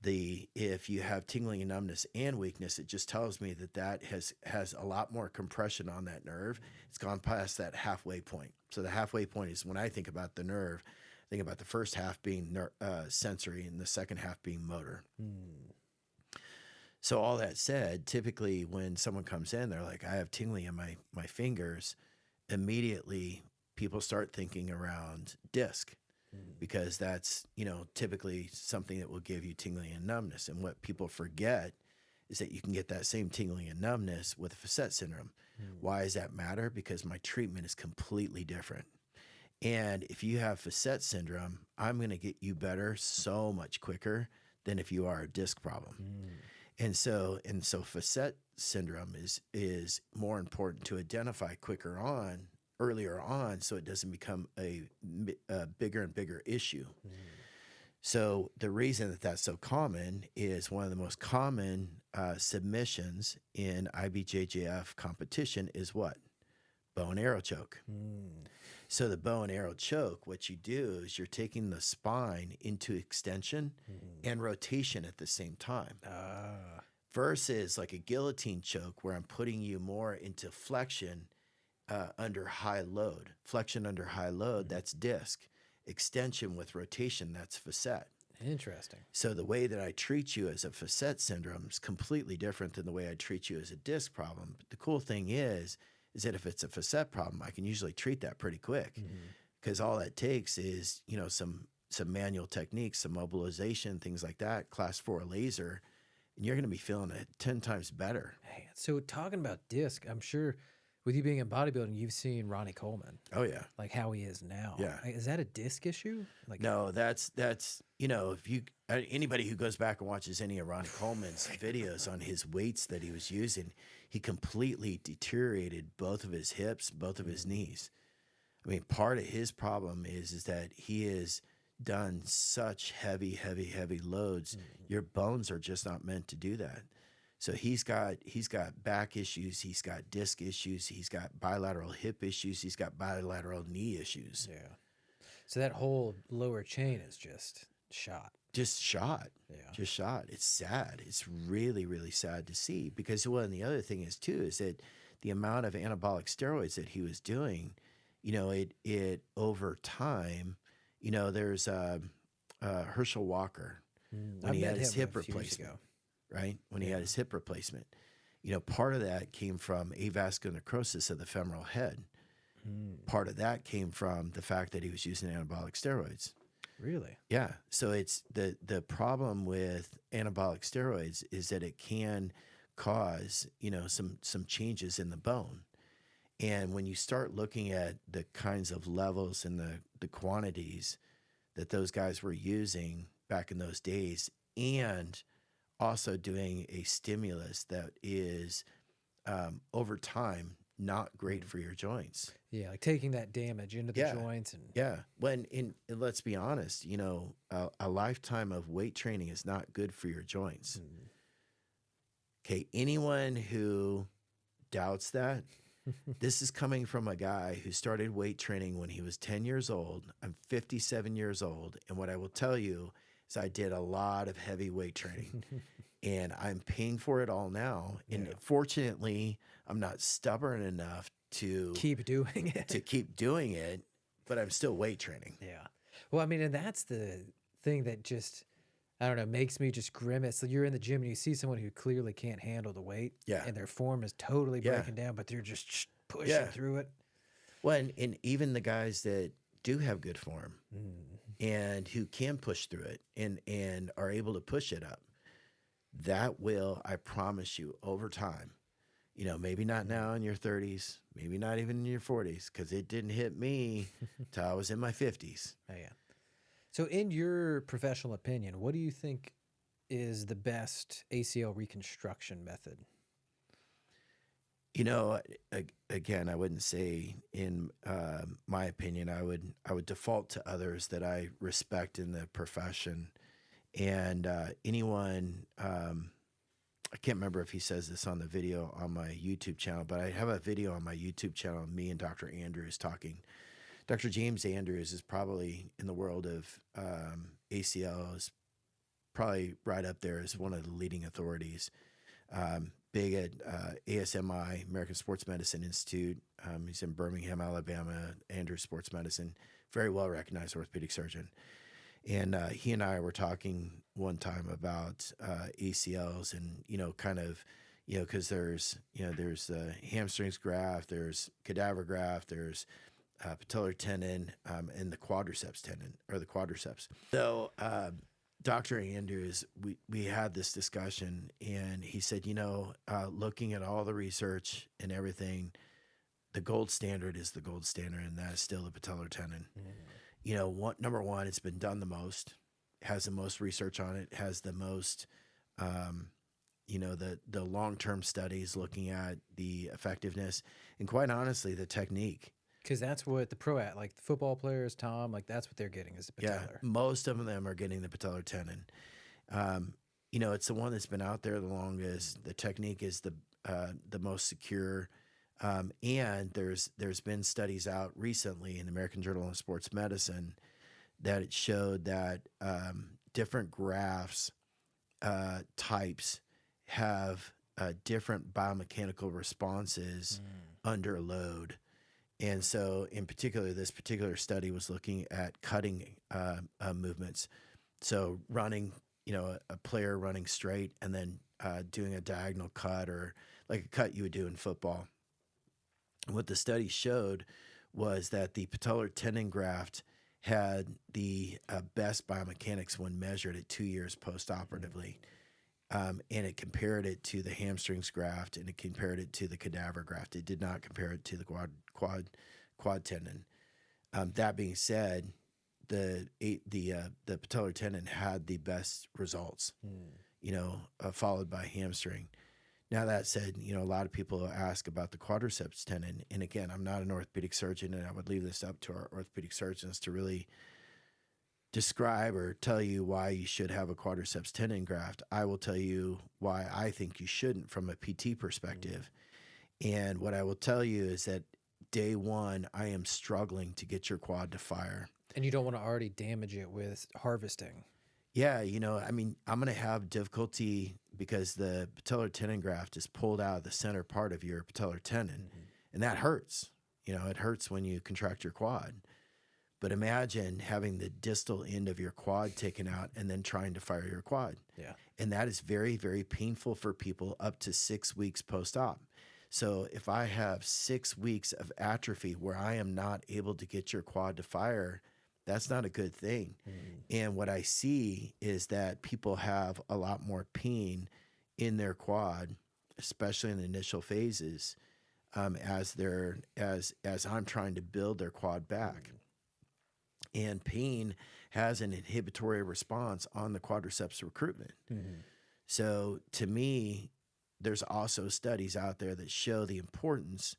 If you have tingling and numbness and weakness, it just tells me that has a lot more compression on that nerve. It's gone past that halfway point. So the halfway point is when I think about the nerve, I think about the first half being sensory and the second half being motor. So all that said, typically when someone comes in, they're like, I have tingling in my fingers. Immediately, people start thinking around disc. Because that's, typically something that will give you tingling and numbness. And what people forget is that you can get that same tingling and numbness with facet syndrome. Why does that matter? Because my treatment is completely different. And if you have facet syndrome, I'm going to get you better so much quicker than if you are a disc problem. And so facet syndrome is more important to identify earlier on, so it doesn't become a bigger and bigger issue. So the reason that that's so common is one of the most common submissions in IBJJF competition is what? Bow and arrow choke. So the bow and arrow choke, what you do is you're taking the spine into extension and rotation at the same time. Versus like a guillotine choke where I'm putting you more into flexion under high load. Flexion under high load, that's disc. Extension with rotation, that's facet. Interesting. So the way that I treat you as a facet syndrome is completely different than the way I treat you as a disc problem. But the cool thing is that if it's a facet problem, I can usually treat that pretty quick because all that takes is, some manual techniques, some mobilization, things like that, class 4 laser, and you're going to be feeling it 10 times better. Man, so talking about disc, I'm sure with you being in bodybuilding, you've seen Ronnie Coleman. Oh yeah. Like how he is now. Yeah. Is that a disc issue? Like no, that's if you anybody who goes back and watches any of Ronnie Coleman's videos on his weights that he was using, he completely deteriorated both of his hips, both of his knees. I mean, part of his problem is that he has done such heavy loads. Your bones are just not meant to do that. So he's got back issues, he's got disc issues, he's got bilateral hip issues, he's got bilateral knee issues. Yeah. So that whole lower chain is just shot. Just shot. Yeah. Just shot. It's sad. It's really, really sad to see because and the other thing is too is that the amount of anabolic steroids that he was doing, it over time, there's Herschel Walker when he had his hip replacement. Right? When he had his hip replacement, part of that came from avascular necrosis of the femoral head. Part of that came from the fact that he was using anabolic steroids. Really? Yeah. So it's the problem with anabolic steroids is that it can cause, some changes in the bone. And when you start looking at the kinds of levels and the quantities that those guys were using back in those days, and also doing a stimulus that is over time not great for your joints. Yeah, like taking that damage into the joints and let's be honest, a lifetime of weight training is not good for your joints. Okay, anyone who doubts that, This is coming from a guy who started weight training when he was 10 years old. I'm 57 years old. And what I will tell you is I did a lot of heavy weight training and I'm paying for it all now. And fortunately, I'm not stubborn enough to keep doing it, but I'm still weight training. Yeah. Well, I mean, and that's the thing that just, I don't know, makes me just grimace. So you're in the gym and you see someone who clearly can't handle the weight. Yeah. And their form is totally breaking down, but they're just pushing through it. Well, and even the guys that do have good form and who can push through it and are able to push it up, that will, I promise you, over time, you know, maybe not now in your 30s, maybe not even in your 40s, because it didn't hit me till I was in my 50s. Oh, yeah. So in your professional opinion, what do you think is the best ACL reconstruction method? You know, again, I wouldn't say in my opinion. I would default to others that I respect in the profession, and anyone. I can't remember if he says this on the video on my YouTube channel, but I have a video on my YouTube channel of me and Dr. Andrews talking. Dr. James Andrews is probably in the world of ACL is probably right up there as one of the leading authorities. Big at ASMI, American Sports Medicine Institute. He's in Birmingham, Alabama, Andrews Sports Medicine, very well recognized orthopedic surgeon. And he and I were talking one time about ACLs and, you know, kind of, you know, because there's the hamstrings graft, there's cadaver graft, there's patellar tendon and the quadriceps tendon or the quadriceps. So Dr. Andrews, we had this discussion and he said, you know, looking at all the research and everything, the gold standard is the gold standard, and that is still the patellar tendon. You know, number one, it's been done the most, has the most research on it, has the most, you know, the long-term studies looking at the effectiveness and quite honestly, the technique. Because that's what the like the football players, Tom, like that's what they're getting is the patellar. Yeah, most of them are getting the patellar tendon. You know, it's the one that's been out there the longest. The technique is the most secure. And there's been studies out recently in the American Journal of Sports Medicine that it showed that different grafts types have different biomechanical responses under load. And so in particular, this particular study was looking at cutting movements. So running, you know, a player running straight and then doing a diagonal cut or like a cut you would do in football. What the study showed was that the patellar tendon graft had the best biomechanics when measured at 2 years post-operatively. And it compared it to the hamstrings graft and it compared it to the cadaver graft. It did not compare it to the quad tendon. That being said, the patellar tendon had the best results, you know, followed by hamstring. Now that said, you know, a lot of people ask about the quadriceps tendon. And again, I'm not an orthopedic surgeon and I would leave this up to our orthopedic surgeons to really describe or tell you why you should have a quadriceps tendon graft. I will tell you why I think you shouldn't from a PT perspective. And what I will tell you is that day one, I am struggling to get your quad to fire. And you don't want to already damage it with harvesting. Yeah, you know, I mean, I'm going to have difficulty because the patellar tendon graft is pulled out of the center part of your patellar tendon. And that hurts. You know, it hurts when you contract your quad. But imagine having the distal end of your quad taken out and then trying to fire your quad. Yeah. And that is very, very painful for people up to 6 weeks post-op. So if I have 6 weeks of atrophy where I am not able to get your quad to fire, that's not a good thing. And what I see is that people have a lot more pain in their quad, especially in the initial phases, as I'm trying to build their quad back. And pain has an inhibitory response on the quadriceps recruitment. So to me, there's also studies out there that show the importance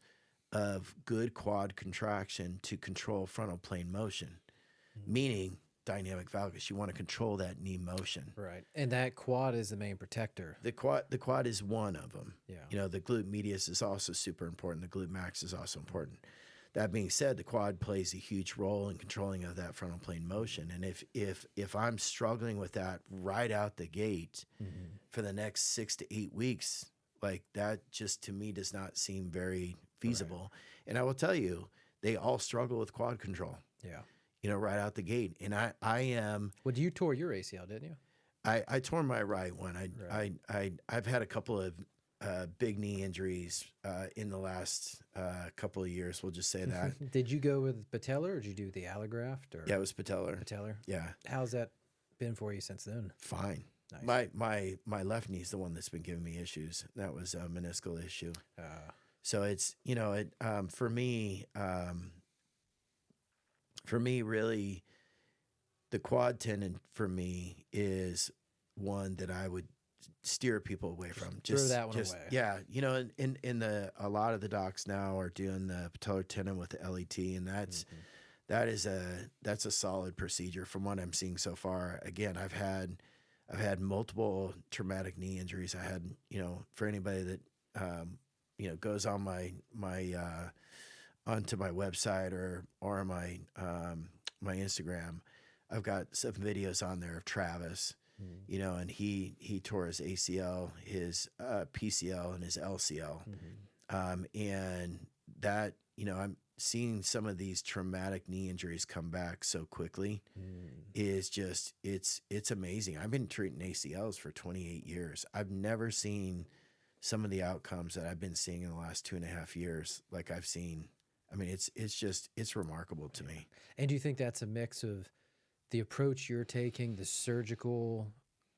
of good quad contraction to control frontal plane motion, meaning dynamic valgus. You want to control that knee motion. Right. And that quad is the main protector. The quad is one of them. Yeah. You know, the glute medius is also super important. The glute max is also important. That being said, the quad plays a huge role in controlling of that frontal plane motion. And if I'm struggling with that right out the gate for the next 6 to 8 weeks, like that just to me does not seem very feasible. Right. And I will tell you, they all struggle with quad control. Yeah. You know, right out the gate. And I am. Well, you tore your ACL, didn't you? I tore my right one. I've had a couple of big knee injuries in the last couple of years. We'll just say that. Did you go with patellar, or did you do the allograft? Or? Yeah, it was patellar. Patellar. Yeah. How's that been for you since then? Fine. Nice. My left knee is the one that's been giving me issues. That was a meniscal issue. So it's, you know, it for me really, the quad tendon for me is one that I would steer people away from. Throw that one away. Yeah, you know, in a lot of the docs now are doing the patellar tendon with the LET, and that's a solid procedure from what I'm seeing so far. Again, I've had multiple traumatic knee injuries. I had, you know, for anybody that you know, goes on my onto my website or my my Instagram, I've got some videos on there of Travis, you know, and he tore his ACL, his PCL, and his LCL, and that, you know, I'm seeing some of these traumatic knee injuries come back so quickly is just it's amazing. I've been treating ACLs for 28 years. I've never seen some of the outcomes that I've been seeing in the last 2.5 years like I've seen. I mean, it's remarkable to me. And do you think that's a mix of the approach you're taking, the surgical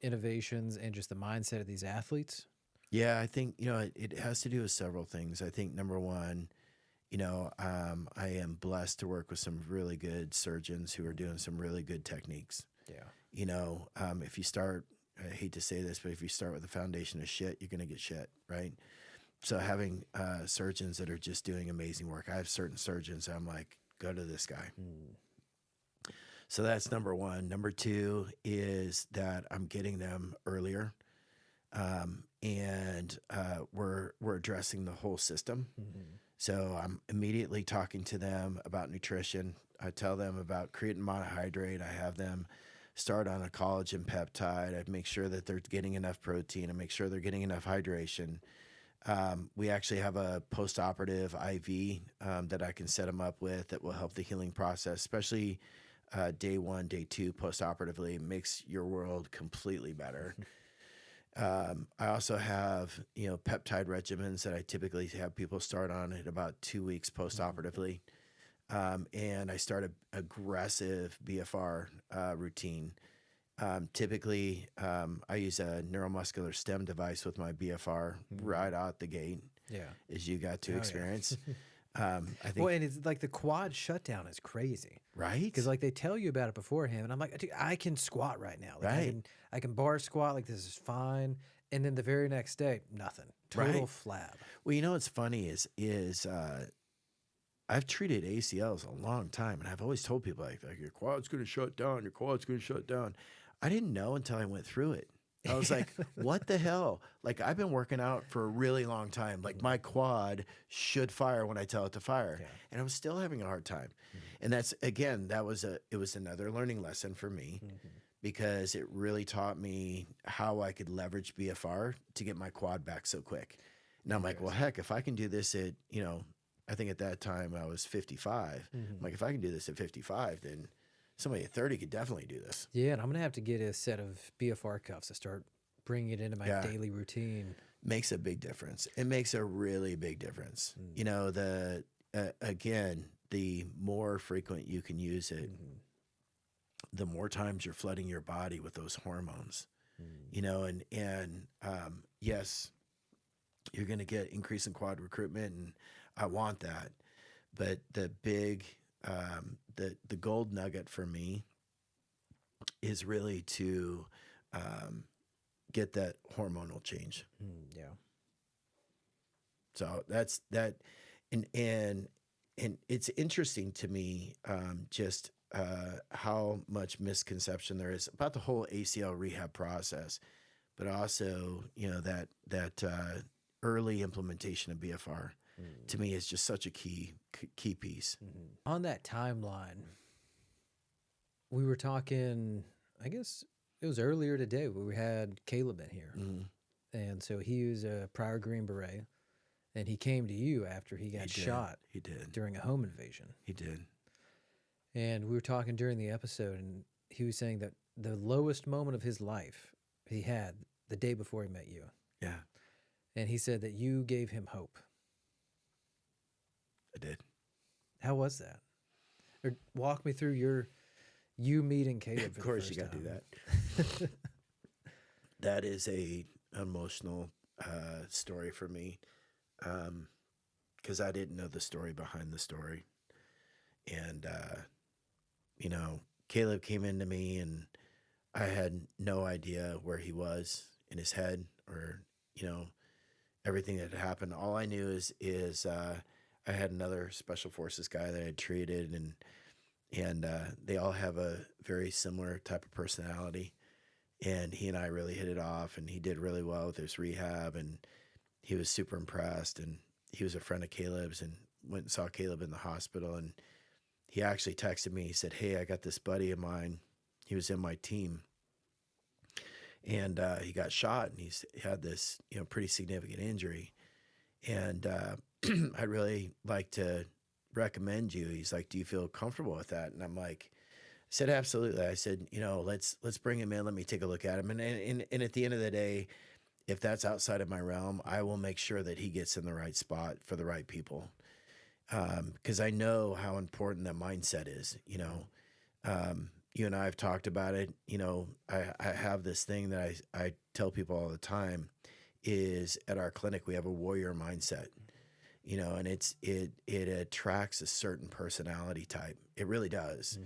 innovations, and just the mindset of these athletes? Yeah, I think, you know, it has to do with several things. I think number one, you know, I am blessed to work with some really good surgeons who are doing some really good techniques. Yeah. You know, if you start, I hate to say this, but if you start with a foundation of shit, you're going to get shit, right? So having surgeons that are just doing amazing work. I have certain surgeons I'm like, go to this guy. So that's number one. Number two is that I'm getting them earlier, and we're addressing the whole system. So I'm immediately talking to them about nutrition. I tell them about creatine monohydrate. I have them start on a collagen peptide. I make sure that they're getting enough protein. I make sure they're getting enough hydration. We actually have a post-operative IV that I can set them up with that will help the healing process, especially day 1, day 2 post-operatively. It makes your world completely better. I also have, you know, peptide regimens that I typically have people start on at about 2 weeks post-operatively. And I start an aggressive BFR routine. Typically, I use a neuromuscular stem device with my BFR right out the gate. Yeah. As you got to experience. I think, well, and it's like the quad shutdown is crazy, right? Because like they tell you about it beforehand, and I'm like, dude, I can squat right now. Like, right. I can bar squat, like this is fine. And then the very next day, nothing. Total flab. Well, you know what's funny is I've treated ACLs a long time, and I've always told people like your quad's going to shut down. Your quad's going to shut down. I didn't know until I went through it. I was like, what the hell? Like, I've been working out for a really long time. Like, my quad should fire when I tell it to fire. Yeah. And I was still having a hard time. And that's, again, it was another learning lesson for me because it really taught me how I could leverage BFR to get my quad back so quick. And I'm like, well, heck, if I can do this at, you know, I think at that time I was 55. I'm like, if I can do this at 55, then somebody at 30 could definitely do this. Yeah, and I'm going to have to get a set of BFR cuffs to start bringing it into my daily routine. Makes a big difference. It makes a really big difference. You know, again, the more frequent you can use it, the more times you're flooding your body with those hormones. You know, and yes, you're going to get increase in quad recruitment, and I want that. But the big the gold nugget for me is really to get that hormonal change. Yeah. So that's that, and it's interesting to me just how much misconception there is about the whole ACL rehab process, but also, that early implementation of BFR to me is just such a key piece. On that timeline, we were talking, I guess it was earlier today, where we had Caleb in here. And so he was a prior Green Beret, and he came to you after he got shot. He did. During a home invasion. He did. And we were talking during the episode, and he was saying that the lowest moment of his life he had the day before he met you. Yeah. And he said that you gave him hope. I did. How was that? Or walk me through you meting Caleb. Of course, you got to do that. That is a emotional story for me, because I didn't know the story behind the story. And, Caleb came into me, and I had no idea where he was in his head or, everything that had happened. All I knew is I had another special forces guy that I had treated, and they all have a very similar type of personality. And he and I really hit it off, and he did really well with his rehab, and he was super impressed. And he was a friend of Caleb's, and went and saw Caleb in the hospital. And he actually texted me. He said, "Hey, I got this buddy of mine. He was in my team, and he got shot, and he had this, pretty significant injury. And I'd really like to recommend you." He's like, "Do you feel comfortable with that?" And I'm like, I said, "Absolutely." I said, let's bring him in. Let me take a look at him. And at the end of the day, if that's outside of my realm, I will make sure that he gets in the right spot for the right people. Because I know how important that mindset is. You and I have talked about it. I have this thing that I tell people all the time is at our clinic, we have a warrior mindset, and it attracts a certain personality type. It really does.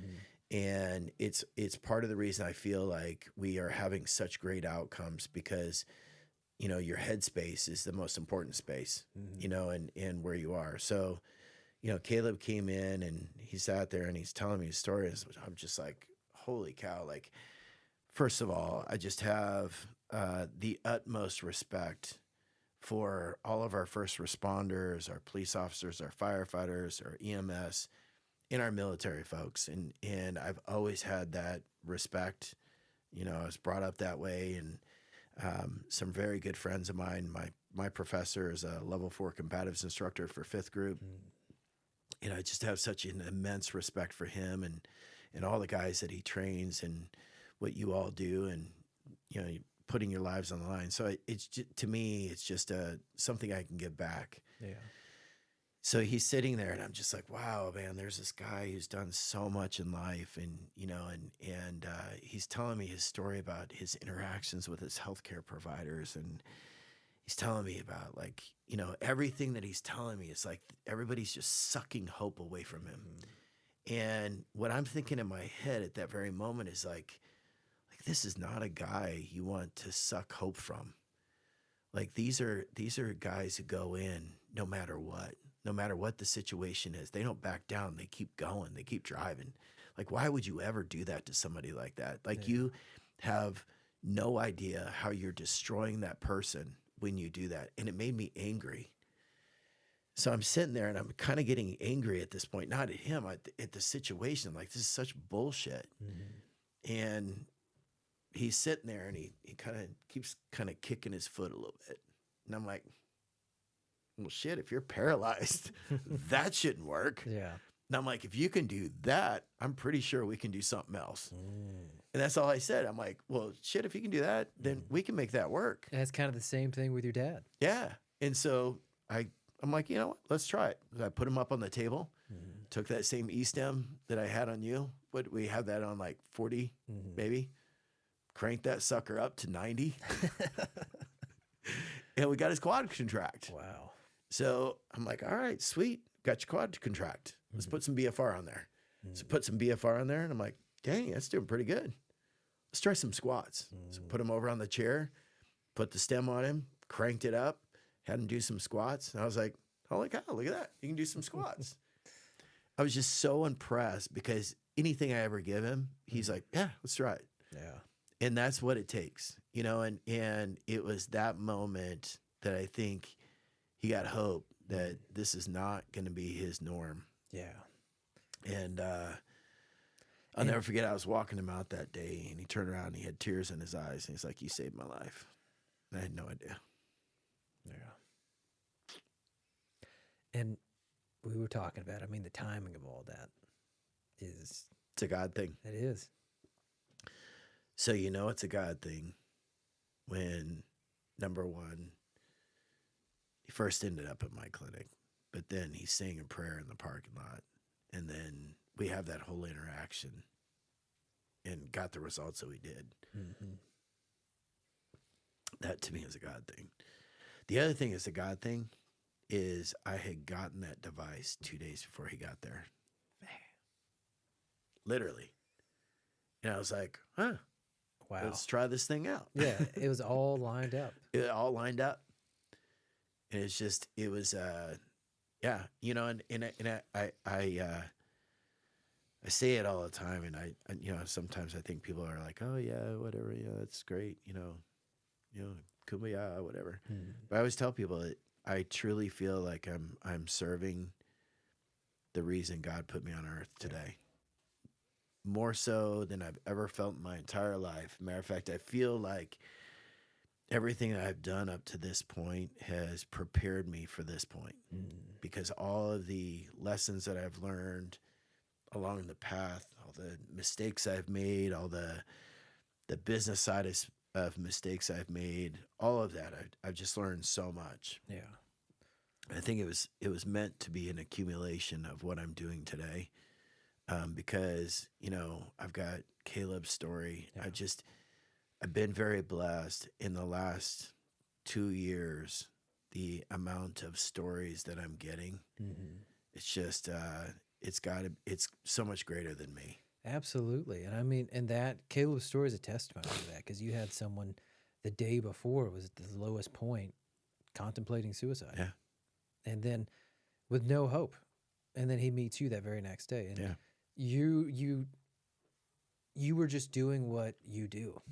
And it's part of the reason I feel like we are having such great outcomes, because, your headspace is the most important space, and where you are. So, Caleb came in, and he sat there, and he's telling me his story. And I'm just like, holy cow. Like, first of all, I just have the utmost respect for all of our first responders, our police officers, our firefighters, our EMS, and our military folks. And I've always had that respect. I was brought up that way. And some very good friends of mine, my professor is a level 4 combatives instructor for 5th group. And I just have such an immense respect for him and all the guys that he trains and what you all do, and, putting your lives on the line. So it's just, to me, it's just something I can give back. Yeah. So he's sitting there, and I'm just like, wow, man, there's this guy who's done so much in life. And, and he's telling me his story about his interactions with his healthcare providers. And he's telling me about, like, everything that he's telling me is like everybody's just sucking hope away from him. And what I'm thinking in my head at that very moment is like, this is not a guy you want to suck hope from. Like, these are guys who go in no matter what the situation is. They don't back down. They keep going. They keep driving. Like, why would you ever do that to somebody like that? Like, you have no idea how you're destroying that person when you do that. And it made me angry. So I'm sitting there, and I'm kind of getting angry at this point, not at him, at the situation. Like, this is such bullshit. And he's sitting there, and he kind of keeps kind of kicking his foot a little bit. And I'm like, well, shit, if you're paralyzed, that shouldn't work. Yeah. And I'm like, if you can do that, I'm pretty sure we can do something else. And that's all I said. I'm like, well, shit, if you can do that, then we can make that work. And that's kind of the same thing with your dad. Yeah. And so I'm like, you know what? Let's try it. I put him up on the table, took that same E-stem that I had on you. But we had that on like 40, maybe. Cranked that sucker up to 90. And we got his quad to contract. Wow. So I'm like, all right, sweet. Got your quad to contract. Let's put some BFR on there. So put some BFR on there, and I'm like, dang, that's doing pretty good. Let's try some squats. So put him over on the chair, put the stem on him, cranked it up, had him do some squats. And I was like, holy cow, look at that. You can do some squats. I was just so impressed because anything I ever give him, he's like, yeah, let's try it. Yeah. And that's what it takes, you know, and it was that moment that I think he got hope that this is not going to be his norm. Yeah. And I'll never forget, I was walking him out that day, and he turned around and he had tears in his eyes, and he's like, you saved my life. And I had no idea. Yeah. And we were talking about, I mean, the timing of all that is... It's a God thing. It is. So you know it's a God thing when, number one, he first ended up at my clinic, but then he's saying a prayer in the parking lot, and then we have that whole interaction and got the results that we did. Mm-hmm. That to me is a God thing. The other thing is a God thing is I had gotten that device 2 days before he got there. Literally. And I was like, huh. Wow. Let's try this thing out. Yeah, it was all lined up. It all lined up. And it's just, it was, yeah, you know, and I say it all the time, and I, you know, sometimes I think people are like, oh yeah, whatever, yeah, that's great, you know, kumbaya, whatever. But I always tell people that I truly feel like I'm serving the reason God put me on earth today. More so than I've ever felt in my entire life. Matter of fact, I feel like everything that I've done up to this point has prepared me for this point. Because all of the lessons that I've learned along the path, all the mistakes I've made, all the business side of mistakes I've made, all of that, I've just learned so much. Yeah. I think it was meant to be an accumulation of what I'm doing today. Because, you know, I've got Caleb's story. Yeah. I've been very blessed in the last 2 years, the amount of stories that I'm getting. It's just, it's so much greater than me. Absolutely. And I mean, and that Caleb's story is a testimony to that, because you had someone the day before was at the lowest point contemplating suicide. Yeah. And then with no hope. And then he meets you that very next day. And Yeah. You were just doing what you do.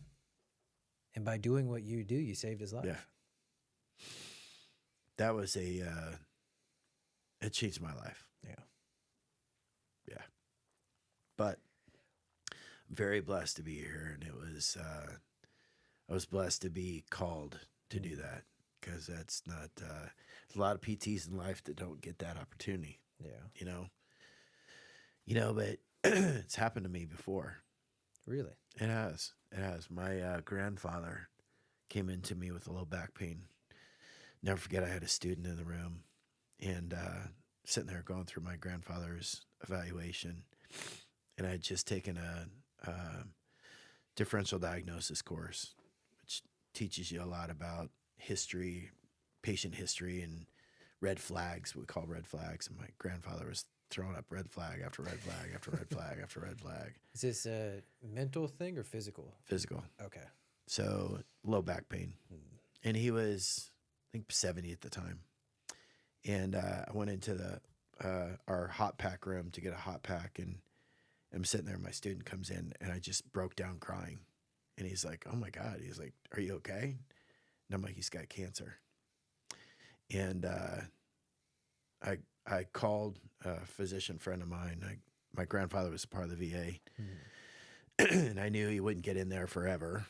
And by doing what you do, you saved his life. Yeah. That was it changed my life. Yeah. Yeah. But I'm very blessed to be here. And it was, I was blessed to be called to do that, because that's not, there's a lot of PTs in life that don't get that opportunity. Yeah. You know, but it's happened to me before. Really? It has. It has. My grandfather came into me with a low back pain. Never forget, I had a student in the room, and sitting there going through my grandfather's evaluation, and I had just taken a differential diagnosis course, which teaches you a lot about history, patient history, and red flags, we call red flags. And my grandfather was throwing up red flag after red flag after red flag after red flag. Is this a mental thing or physical? Physical. Okay. So low back pain. And he was, I think, 70 at the time. And I went into our hot pack room to get a hot pack, and I'm sitting there, and my student comes in, and I just broke down crying. And he's like, oh my God. He's like, are you okay? And I'm like, he's got cancer. And I called a physician friend of mine. My grandfather was a part of the VA, and I knew he wouldn't get in there forever.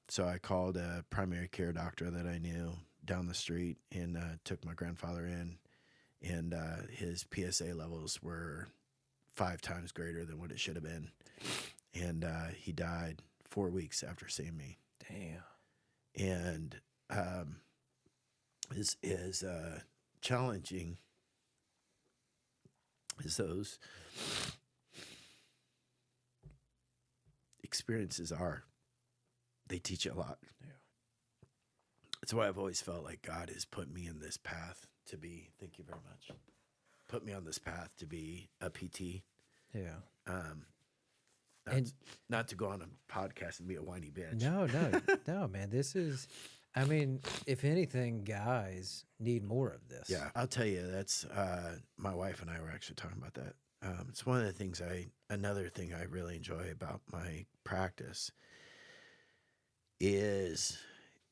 So I called a primary care doctor that I knew down the street, and took my grandfather in, and his PSA levels were 5 times greater than what it should have been. And he died 4 weeks after seeing me. Damn. And is challenging as those experiences are, they teach you a lot. Yeah. That's why I've always felt like God has put me in this path to be, thank you very much, put me on this path to be a PT. Yeah. Not to go on a podcast and be a whiny bitch. No, man. This is, I mean, if anything, guys need more of this. Yeah, I'll tell you, that's, my wife and I were actually talking about that It's one of the things another thing I really enjoy about my practice is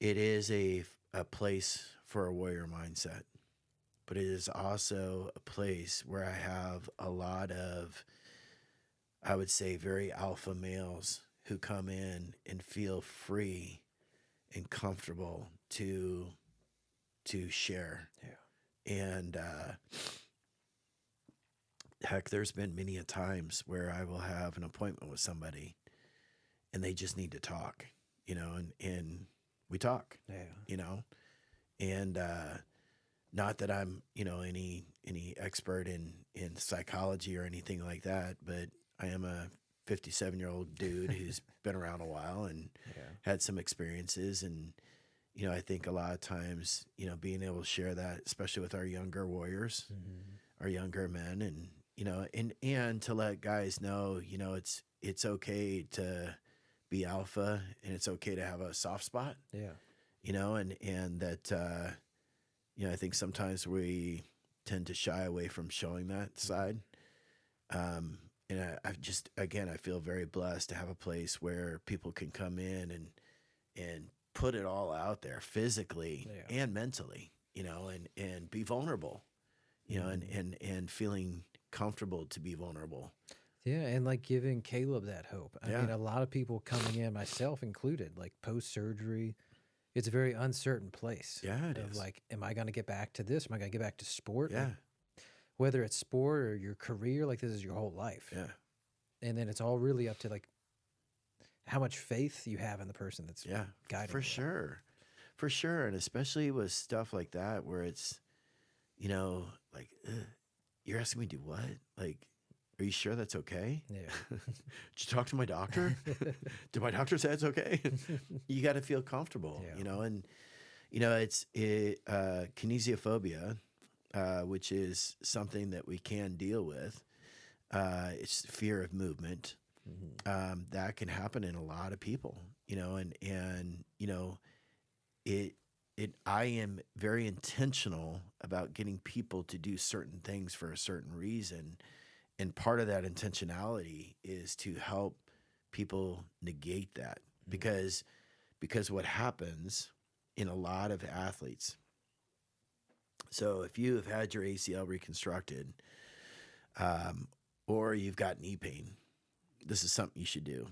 it is a place for a warrior mindset, but it is also a place where I have a lot of, I would say, very alpha males who come in and feel free and comfortable to share. Yeah. And heck, there's been many a times where I will have an appointment with somebody and they just need to talk, and we talk, Yeah. and not that I'm, any expert in psychology or anything like that, but I am a 57-year-old dude who's been around a while and Yeah. had some experiences. And, I think a lot of times, being able to share that, especially with our younger warriors, our younger men, and, and to let guys know, it's okay to be alpha and it's okay to have a soft spot, Yeah. and that, I think sometimes we tend to shy away from showing that side. And I feel very blessed to have a place where people can come in and put it all out there physically and mentally, and be vulnerable, and feeling comfortable to be vulnerable. Yeah, and like giving Caleb that hope. I Yeah. mean, a lot of people coming in, myself included, like post-surgery, it's a very uncertain place. Yeah, it of is. like, am I going to get back to this? Am I going to get back to sport? Yeah. Like, whether it's sport or your career, like this is your whole life. Yeah. And then it's all really up to like how much faith you have in the person that's guiding for you. For sure. And especially with stuff like that, where it's, like, you're asking me to do what? Like, are you sure that's okay? Yeah. Did you talk to my doctor? Did my doctor say it's okay? You got to feel comfortable, and, it's kinesiophobia, which is something that we can deal with. It's fear of movement. That can happen in a lot of people, I am very intentional about getting people to do certain things for a certain reason. And part of that intentionality is to help people negate that, because what happens in a lot of athletes. So if you have had your ACL reconstructed, or you've got knee pain, this is something you should do.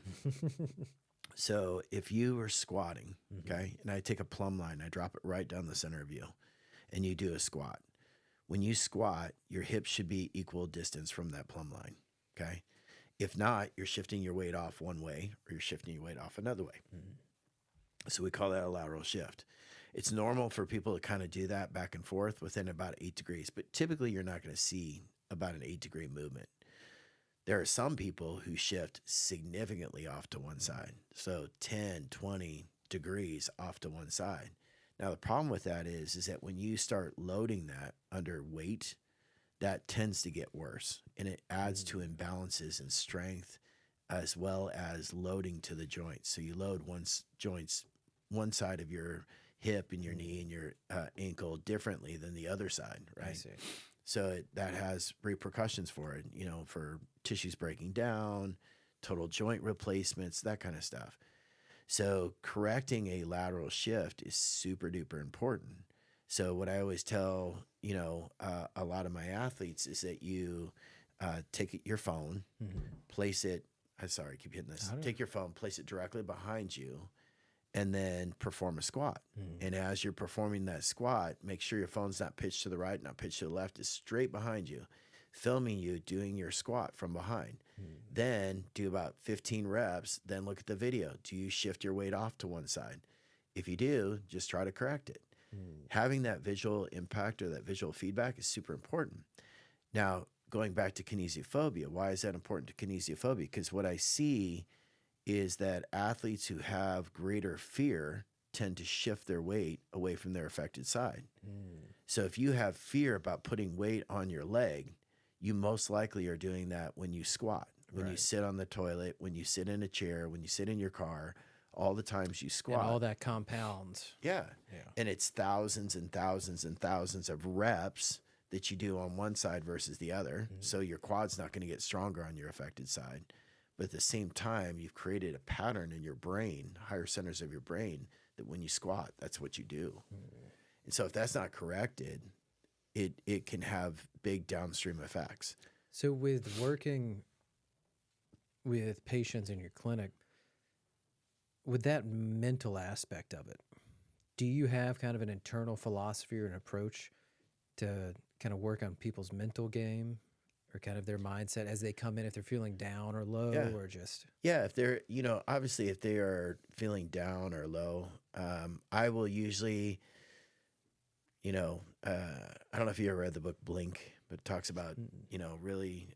So if you are squatting, okay, and I take a plumb line, I drop it right down the center of you, and you do a squat. When you squat, your hips should be equal distance from that plumb line, okay? If not, you're shifting your weight off one way or you're shifting your weight off another way. So we call that a lateral shift. It's normal for people to kind of do that back and forth within about 8 degrees, but typically you're not going to see about an 8-degree movement. There are some people who shift significantly off to one side. So 10, 20 degrees off to one side. Now, the problem with that is that when you start loading that under weight, that tends to get worse, and it adds to imbalances in strength as well as loading to the joints. So you load one side of your hip and your knee and your ankle differently than the other side, right? I see. So that has repercussions for it, for tissues breaking down, total joint replacements, that kind of stuff. So correcting a lateral shift is super duper important. So what I always tell, a lot of my athletes is that you take your phone, place it, I'm sorry, I keep hitting this. Take your phone, place it directly behind you, and then perform a squat. And as you're performing that squat, make sure your phone's not pitched to the right, not pitched to the left, it's straight behind you, filming you doing your squat from behind. Then do about 15 reps, then look at the video. Do you shift your weight off to one side? If you do, just try to correct it. Having that visual impact or that visual feedback is super important. Now, going back to kinesiophobia, why is that important to kinesiophobia? Because what I see is that athletes who have greater fear tend to shift their weight away from their affected side. So if you have fear about putting weight on your leg, you most likely are doing that when you squat, when you sit on the toilet, when you sit in a chair, when you sit in your car, all the times you squat. And all that compounds. Yeah. And it's thousands and thousands and thousands of reps that you do on one side versus the other. So your quad's not going to get stronger on your affected side. But at the same time, you've created a pattern in your brain, higher centers of your brain, that when you squat, that's what you do. And so if that's not corrected, it can have big downstream effects. So with working with patients in your clinic, with that mental aspect of it, do you have kind of an internal philosophy or an approach to kind of work on people's mental game or kind of their mindset as they come in, if they're feeling down or low or just? Yeah, if they're, obviously if they are feeling down or low, I will usually, I don't know if you ever read the book Blink, but it talks about, really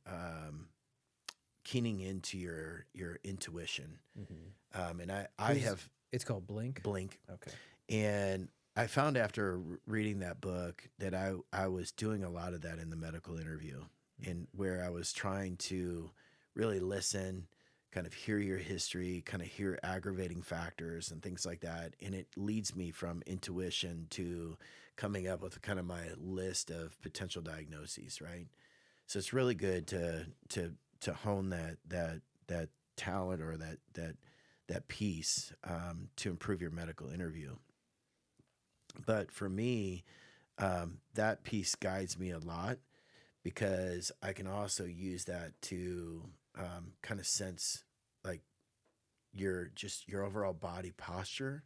keening into your intuition. And I have... It's called Blink? Blink. Okay. And I found after reading that book that I was doing a lot of that in the medical interview, and where I was trying to really listen, kind of hear your history, kind of hear aggravating factors and things like that. And it leads me from intuition to coming up with kind of my list of potential diagnoses, right? So it's really good to hone that talent or that piece to improve your medical interview. But for me, that piece guides me a lot, because I can also use that to kind of sense like your overall body posture,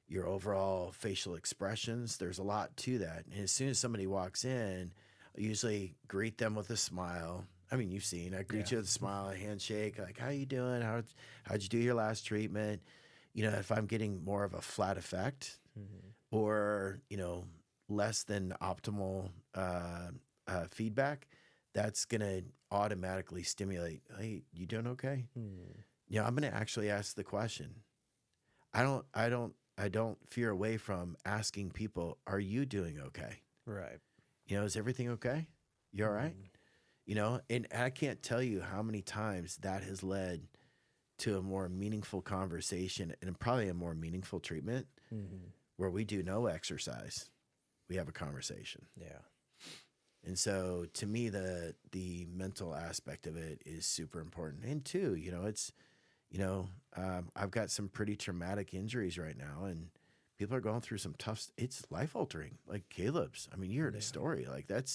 your overall facial expressions. There's a lot to that. And as soon as somebody walks in, I usually greet them with a smile. I mean, you've seen, I greet you with a smile, a handshake, like, how you doing? How'd you do your last treatment? If I'm getting more of a flat effect or, less than optimal feedback, that's going to automatically stimulate, hey, you doing okay? I'm going to actually ask the question. I don't fear away from asking people, are you doing okay? Right. Is everything okay? You all right? And I can't tell you how many times that has led to a more meaningful conversation and probably a more meaningful treatment where we do no exercise. We have a conversation. Yeah. And so to me, the mental aspect of it is super important. And too, it's, I've got some pretty traumatic injuries right now, and people are going through some tough, it's life altering, like Caleb's. I mean, you heard a story like that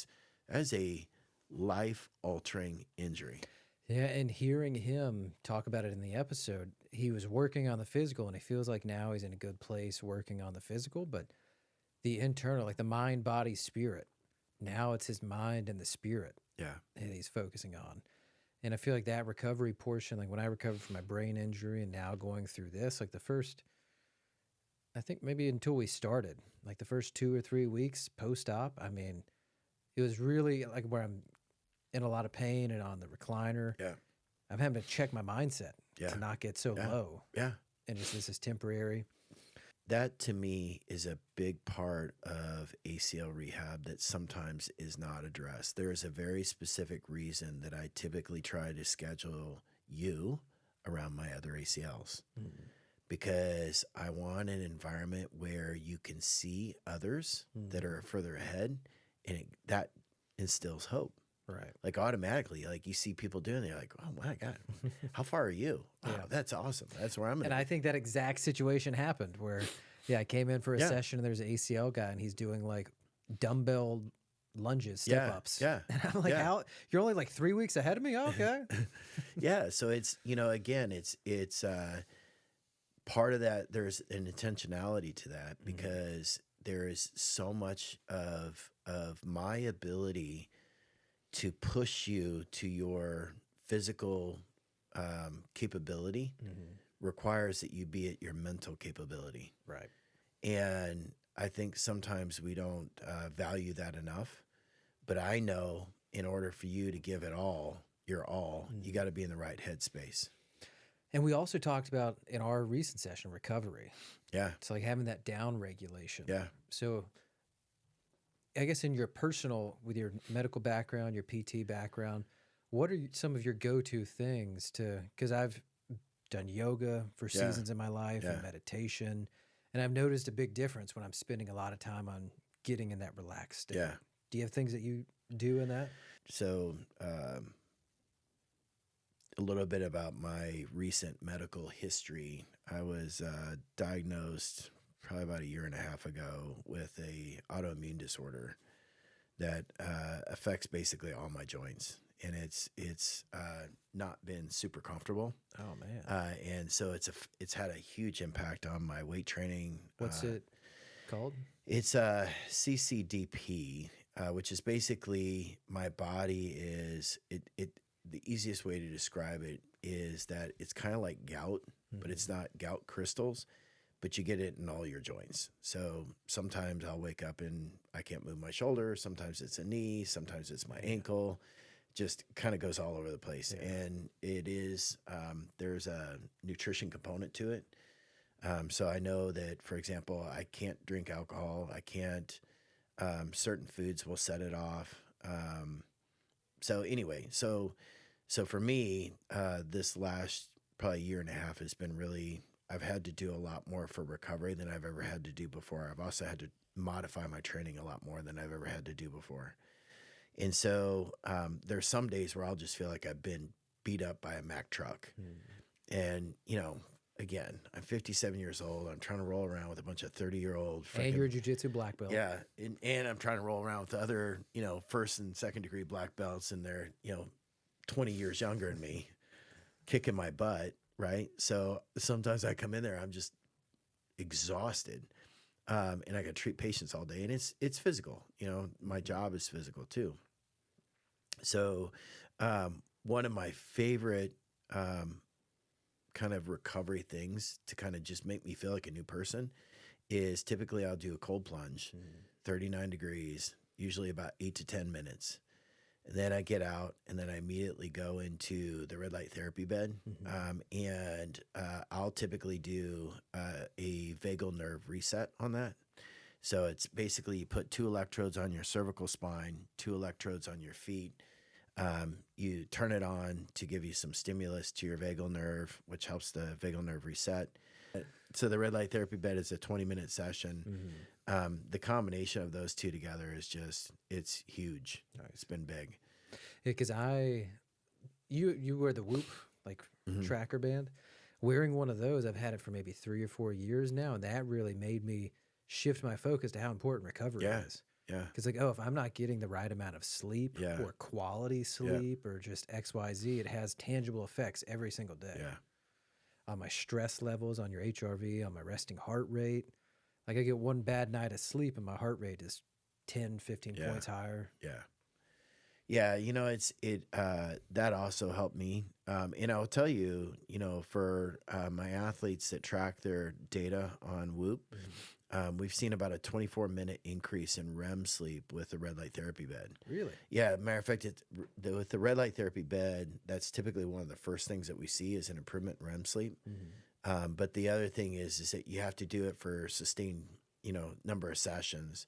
is a life altering injury. Yeah. And hearing him talk about it in the episode, he was working on the physical, and he feels like now he's in a good place working on the physical, but the internal, like the mind, body, spirit, now it's his mind and the spirit that he's focusing on. And I feel like that recovery portion, like when I recovered from my brain injury and now going through this, like the first, I think maybe until we started, like the first 2 or 3 weeks post-op, I mean, it was really like where I'm in a lot of pain and on the recliner. Yeah. I'm having to check my mindset to not get so low. Yeah. And just this is temporary. That to me is a big part of ACL rehab that sometimes is not addressed. There is a very specific reason that I typically try to schedule you around my other ACLs, because I want an environment where you can see others that are further ahead, and that instills hope. Right. Like automatically, like you see people doing it, you're like, oh my God, how far are you? Oh, that's awesome. That's where I'm at. And I think that exact situation happened where, I came in for a session and there's an ACL guy and he's doing like dumbbell lunges, step ups. Yeah. And I'm like, how? You're only like 3 weeks ahead of me? Oh, okay. So it's, again, it's part of that. There's an intentionality to that, because there is so much of my ability to push you to your physical capability requires that you be at your mental capability. Right. And I think sometimes we don't value that enough. But I know in order for you to give it all, your all, you got to be in the right headspace. And we also talked about in our recent session, recovery. Yeah. It's like having that down regulation. Yeah. So I guess in your personal, with your medical background, your PT background, what are some of your go-to things because I've done yoga for seasons in my life and meditation, and I've noticed a big difference when I'm spending a lot of time on getting in that relaxed state. Yeah. Do you have things that you do in that? So, a little bit about my recent medical history. I was diagnosed probably about a year and a half ago with a autoimmune disorder that affects basically all my joints, and it's not been super comfortable. Oh man, And so it's had a huge impact on my weight training. what's it called? It's CCDP, which is basically my body is it. The easiest way to describe it is that it's kind of like gout, but it's not gout crystals, but you get it in all your joints. So sometimes I'll wake up and I can't move my shoulder. Sometimes it's a knee. Sometimes it's my ankle. Just kind of goes all over the place. Yeah. And it is, there's a nutrition component to it. So I know that, for example, I can't drink alcohol. I can't, certain foods will set it off. So anyway, so for me, this last probably year and a half has been really, I've had to do a lot more for recovery than I've ever had to do before. I've also had to modify my training a lot more than I've ever had to do before. And so there's some days where I'll just feel like I've been beat up by a Mack truck. And, you know, again, I'm 57 years old. I'm trying to roll around with a bunch of 30-year-old. And you're a Jiu-Jitsu Black Belt. Yeah. And I'm trying to roll around with other, you know, first and second degree black belts, and they're, you know, 20 years younger than me, kicking my butt. Right. So sometimes I come in there, I'm just exhausted. And I got to treat patients all day, and it's physical. You know, my job is physical too. So one of my favorite kind of recovery things to kind of just make me feel like a new person is typically I'll do a cold plunge, 39 degrees, usually about 8 to 10 minutes. And then I get out, and then I immediately go into the red light therapy bed. And I'll typically do a vagal nerve reset on that. So it's basically you put 2 electrodes on your cervical spine, 2 electrodes on your feet. You turn it on to give you some stimulus to your vagal nerve, which helps the vagal nerve reset. So the red light therapy bed is a 20-minute session. The combination of those two together is just, it's huge. Nice. It's been big. Yeah, because you wear the Whoop, like tracker band. Wearing one of those, I've had it for maybe 3 or 4 years now, and that really made me shift my focus to how important recovery is. Yeah. Because like, oh, if I'm not getting the right amount of sleep or quality sleep or just XYZ, it has tangible effects every single day. Yeah. On my stress levels, on your HRV, on my resting heart rate. Like I get one bad night of sleep and my heart rate is 10, 15 points higher. Yeah. Yeah. You know, that also helped me. And I'll tell you, you know, for my athletes that track their data on Whoop, we've seen about a 24-minute increase in REM sleep with the red light therapy bed. Really? Yeah. Matter of fact, with the red light therapy bed, that's typically one of the first things that we see is an improvement in REM sleep. But the other thing is that you have to do it for sustained, you know, number of sessions.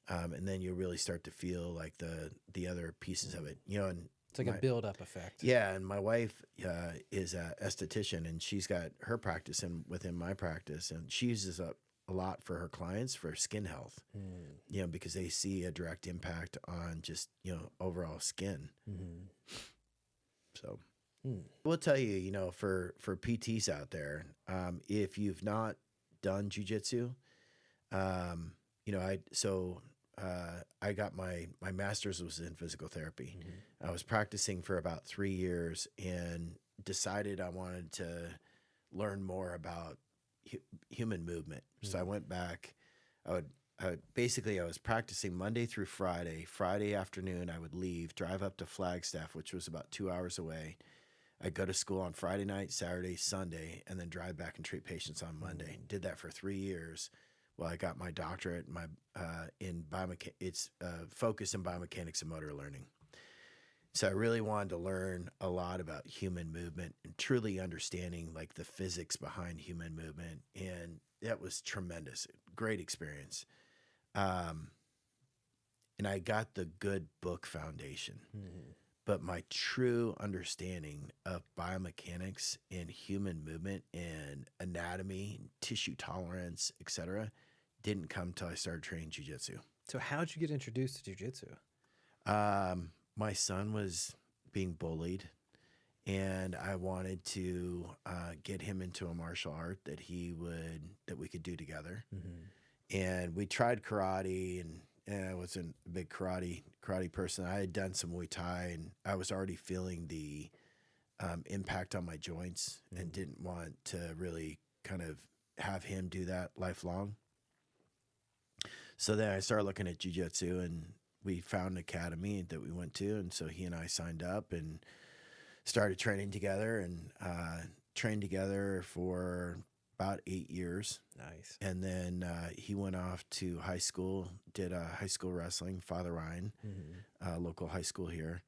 And then you really start to feel like the other pieces of it, you know, and it's like a build-up effect. Yeah. And my wife is an esthetician, and she's got her practice within my practice, and she uses a lot for her clients for skin health, you know, because they see a direct impact on just, you know, overall skin. So we'll tell you, you know, for PTs out there, if you've not done jiu-jitsu, you know, I got my master's was in physical therapy. I was practicing for about 3 years and decided I wanted to learn more about human movement. So I went back. I was practicing Monday through Friday. Friday afternoon, I would leave, drive up to Flagstaff, which was about 2 hours away. I'd go to school on Friday night, Saturday, Sunday, and then drive back and treat patients on Monday. Did that for 3 years. Well, I got my doctorate in biomechanics. It's focused in biomechanics and motor learning. So I really wanted to learn a lot about human movement and truly understanding like the physics behind human movement. And that was tremendous. Great experience. And I got the good book foundation. But my true understanding of biomechanics and human movement and anatomy, and tissue tolerance, etc., didn't come till I started training jiu-jitsu. So how'd you get introduced to jiu-jitsu? My son was being bullied, and I wanted to get him into a martial art that we could do together. And we tried karate, and I wasn't a big karate person. I had done some Muay Thai, and I was already feeling the impact on my joints, and didn't want to really kind of have him do that lifelong. So then I started looking at jiu-jitsu, and we found an academy that we went to, and so he and I signed up and started training together, and trained together for about 8 years. Nice. And then he went off to high school, did high school wrestling, Father Ryan, local high school here.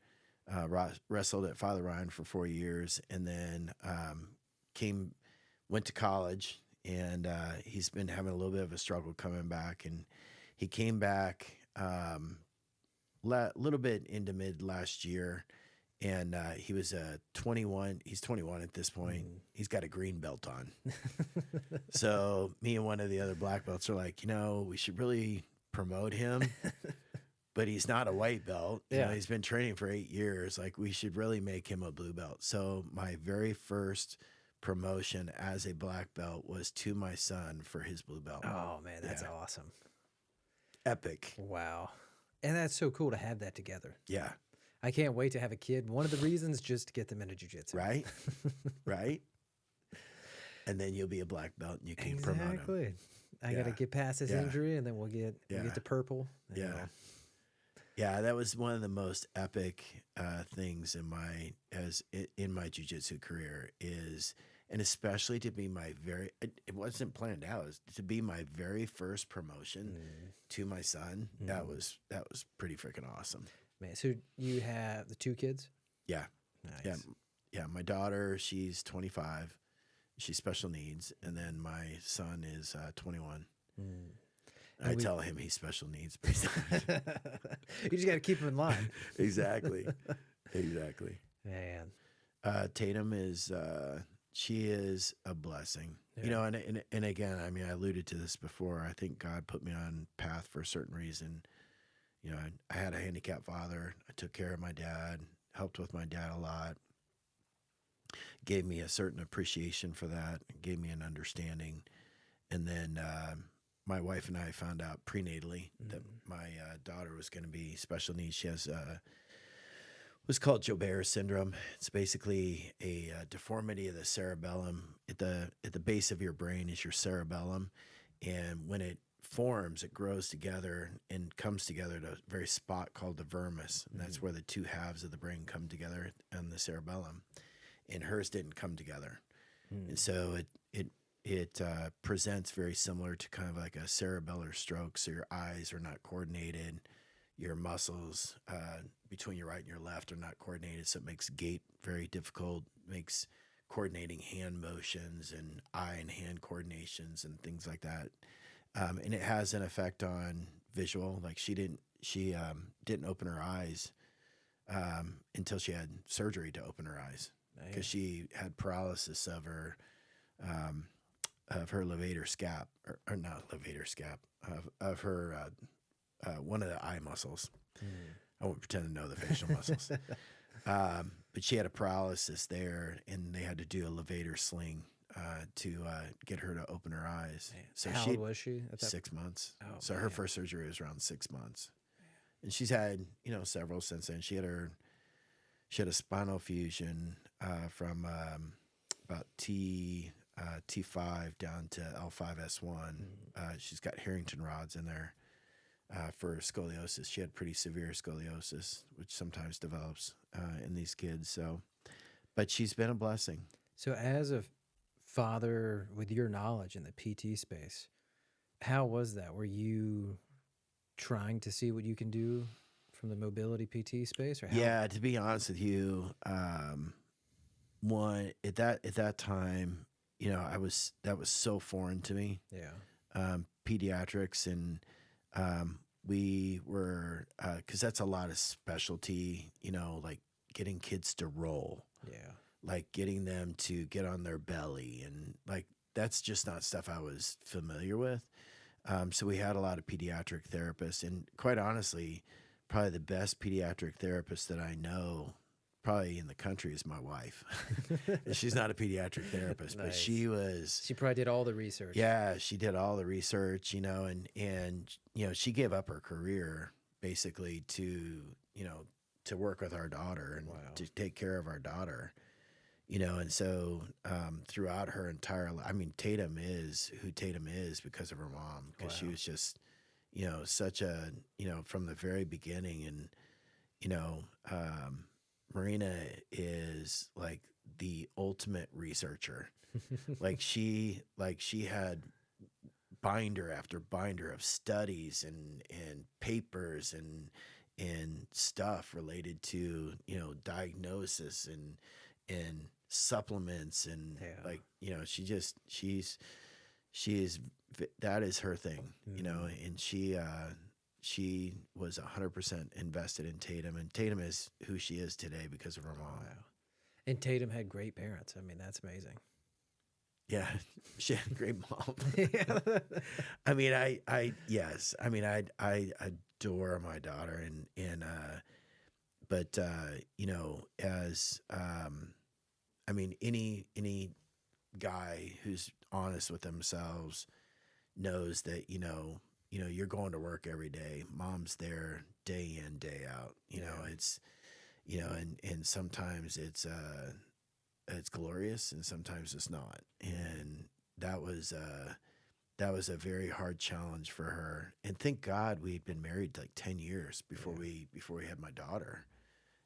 Wrestled at Father Ryan for 4 years, and then went to college, and he's been having a little bit of a struggle coming back. And he came back a little bit into mid last year, and he was 21. He's 21 at this point. He's got a green belt on. So me and one of the other black belts are like, we should really promote him. But he's not a white belt. You know, he's been training for 8 years. Like, we should really make him a blue belt. So my very first promotion as a black belt was to my son for his blue belt. Oh, man, that's awesome. Epic. Wow. And that's so cool to have that together. Yeah. I can't wait to have a kid. One of the reasons, just to get them into jiu-jitsu. Right? Right? And then you'll be a black belt, and you can promote him. Exactly. I got to get past this injury, and then we'll get to purple. Yeah, that was one of the most epic things in my jiu-jitsu career and especially to be it wasn't planned out, it was to be my very first promotion to my son. That was pretty freaking awesome. Man, so you have the 2 kids? Yeah. Nice. Yeah. My daughter, she's 25. She's special needs, and then my son is 21. I tell him he's special needs, but he's not. You just got to keep him in line. Exactly. Man. Tatum is she is a blessing. And again, I mean, I alluded to this before. I think God put me on path for a certain reason. I had a handicapped father. I took care of my dad, helped with my dad a lot. Gave me a certain appreciation for that, gave me an understanding. And then my wife and I found out prenatally that my daughter was going to be special needs. She has what's called Joubert syndrome. It's basically a deformity of the cerebellum. At the base of your brain is your cerebellum, and when it forms, it grows together and comes together at a very spot called the vermis, and that's where the 2 halves of the brain come together on the cerebellum. And hers didn't come together, and so it presents very similar to kind of like a cerebellar stroke. So your eyes are not coordinated, your muscles between your right and your left are not coordinated, so it makes gait very difficult, makes coordinating hand motions and eye and hand coordinations and things like that. And it has an effect on visual. Like she didn't open her eyes until she had surgery to open her eyes, because she had paralysis of her levator scap, or not levator scap, of her one of the eye muscles. I won't pretend to know the facial muscles. But she had a paralysis there, and they had to do a levator sling to get her to open her eyes. So how old was she at that 6 months. Oh, so her first surgery was around 6 months. And she's had, several since then. She had a spinal fusion from about T5 down to L5S1. She's got Harrington rods in there for scoliosis. She had pretty severe scoliosis, which sometimes develops in these kids. So, but she's been a blessing. So as a father, with your knowledge in the PT space, how was that? Were you trying to see what you can do from the mobility PT space? Or how? Yeah, to be honest with you, one at that time, that was so foreign to me. Yeah. Pediatrics, and we were because that's a lot of specialty. Like getting kids to roll. Yeah. Like getting them to get on their belly, and like that's just not stuff I was familiar with. So we had a lot of pediatric therapists, and quite honestly, probably the best pediatric therapist that I know, probably in the country, is my wife. She's not a pediatric therapist, but Nice. she was. She probably did all the research. Yeah, she did all the research, you know, and you know, she gave up her career basically to, you know, to work with our daughter and Wow. to take care of our daughter, you know. And so throughout her entire life, I mean, Tatum is who Tatum is because of her mom, because she Wow. was just, you know, such a, you know, from the very beginning. And, you know, Marina is like the ultimate researcher. like she had binder after binder of studies and papers and stuff related to, you know, diagnosis and supplements and Yeah. like, you know, she's that is her thing, you know. And she was 100% invested in Tatum, and Tatum is who she is today because of her mom. Wow. And Tatum had great parents. I mean, that's amazing. Yeah, she had a great mom. I mean, yes. I mean, I adore my daughter, but you know, as I mean, any guy who's honest with themselves knows that, you know, you're going to work every day. Mom's there day in, day out. You know, it's, you know, and sometimes it's glorious and sometimes it's not. And that was a very hard challenge for her. And thank God we'd been married like 10 years before we had my daughter,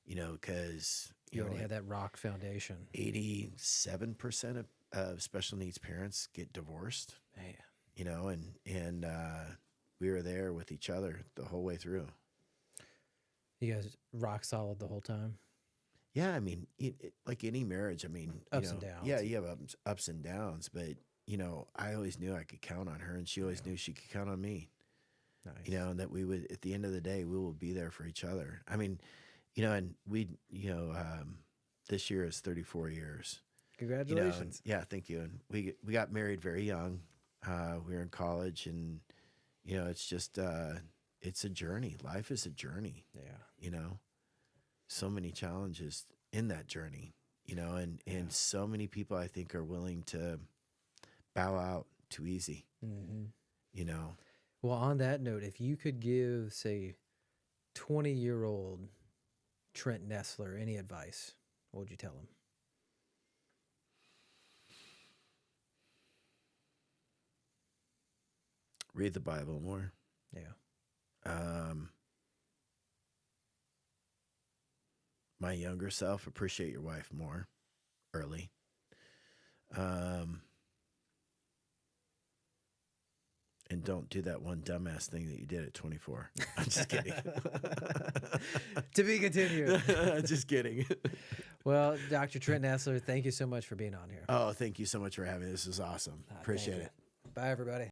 you know, because you already had that rock foundation. 87% of special needs parents get divorced, Man. you know, and we were there with each other the whole way through. You guys rock solid the whole time? Yeah, I mean, like any marriage, I mean, Ups and downs. Yeah, you have ups and downs, but, you know, I always knew I could count on her, and she always knew she could count on me. Nice. You know, and that we would, at the end of the day, we will be there for each other. I mean, you know, and this year is 34 years. Congratulations. You know, yeah, thank you. And we got married very young. We were in college, and, you know, it's just, it's a journey. Life is a journey. Yeah. You know, so many challenges in that journey, you know, and so many people I think are willing to bow out too easy, you know. Well, on that note, if you could give, say, 20-year-old Trent Nessler any advice, what would you tell him? Read the Bible more. Yeah. My younger self, appreciate your wife more early. And don't do that one dumbass thing that you did at 24. I'm just kidding. To be continued. Just kidding. Well, Dr. Trent Nessler, thank you so much for being on here. Oh, thank you so much for having me. This is awesome. Appreciate it. Bye, everybody.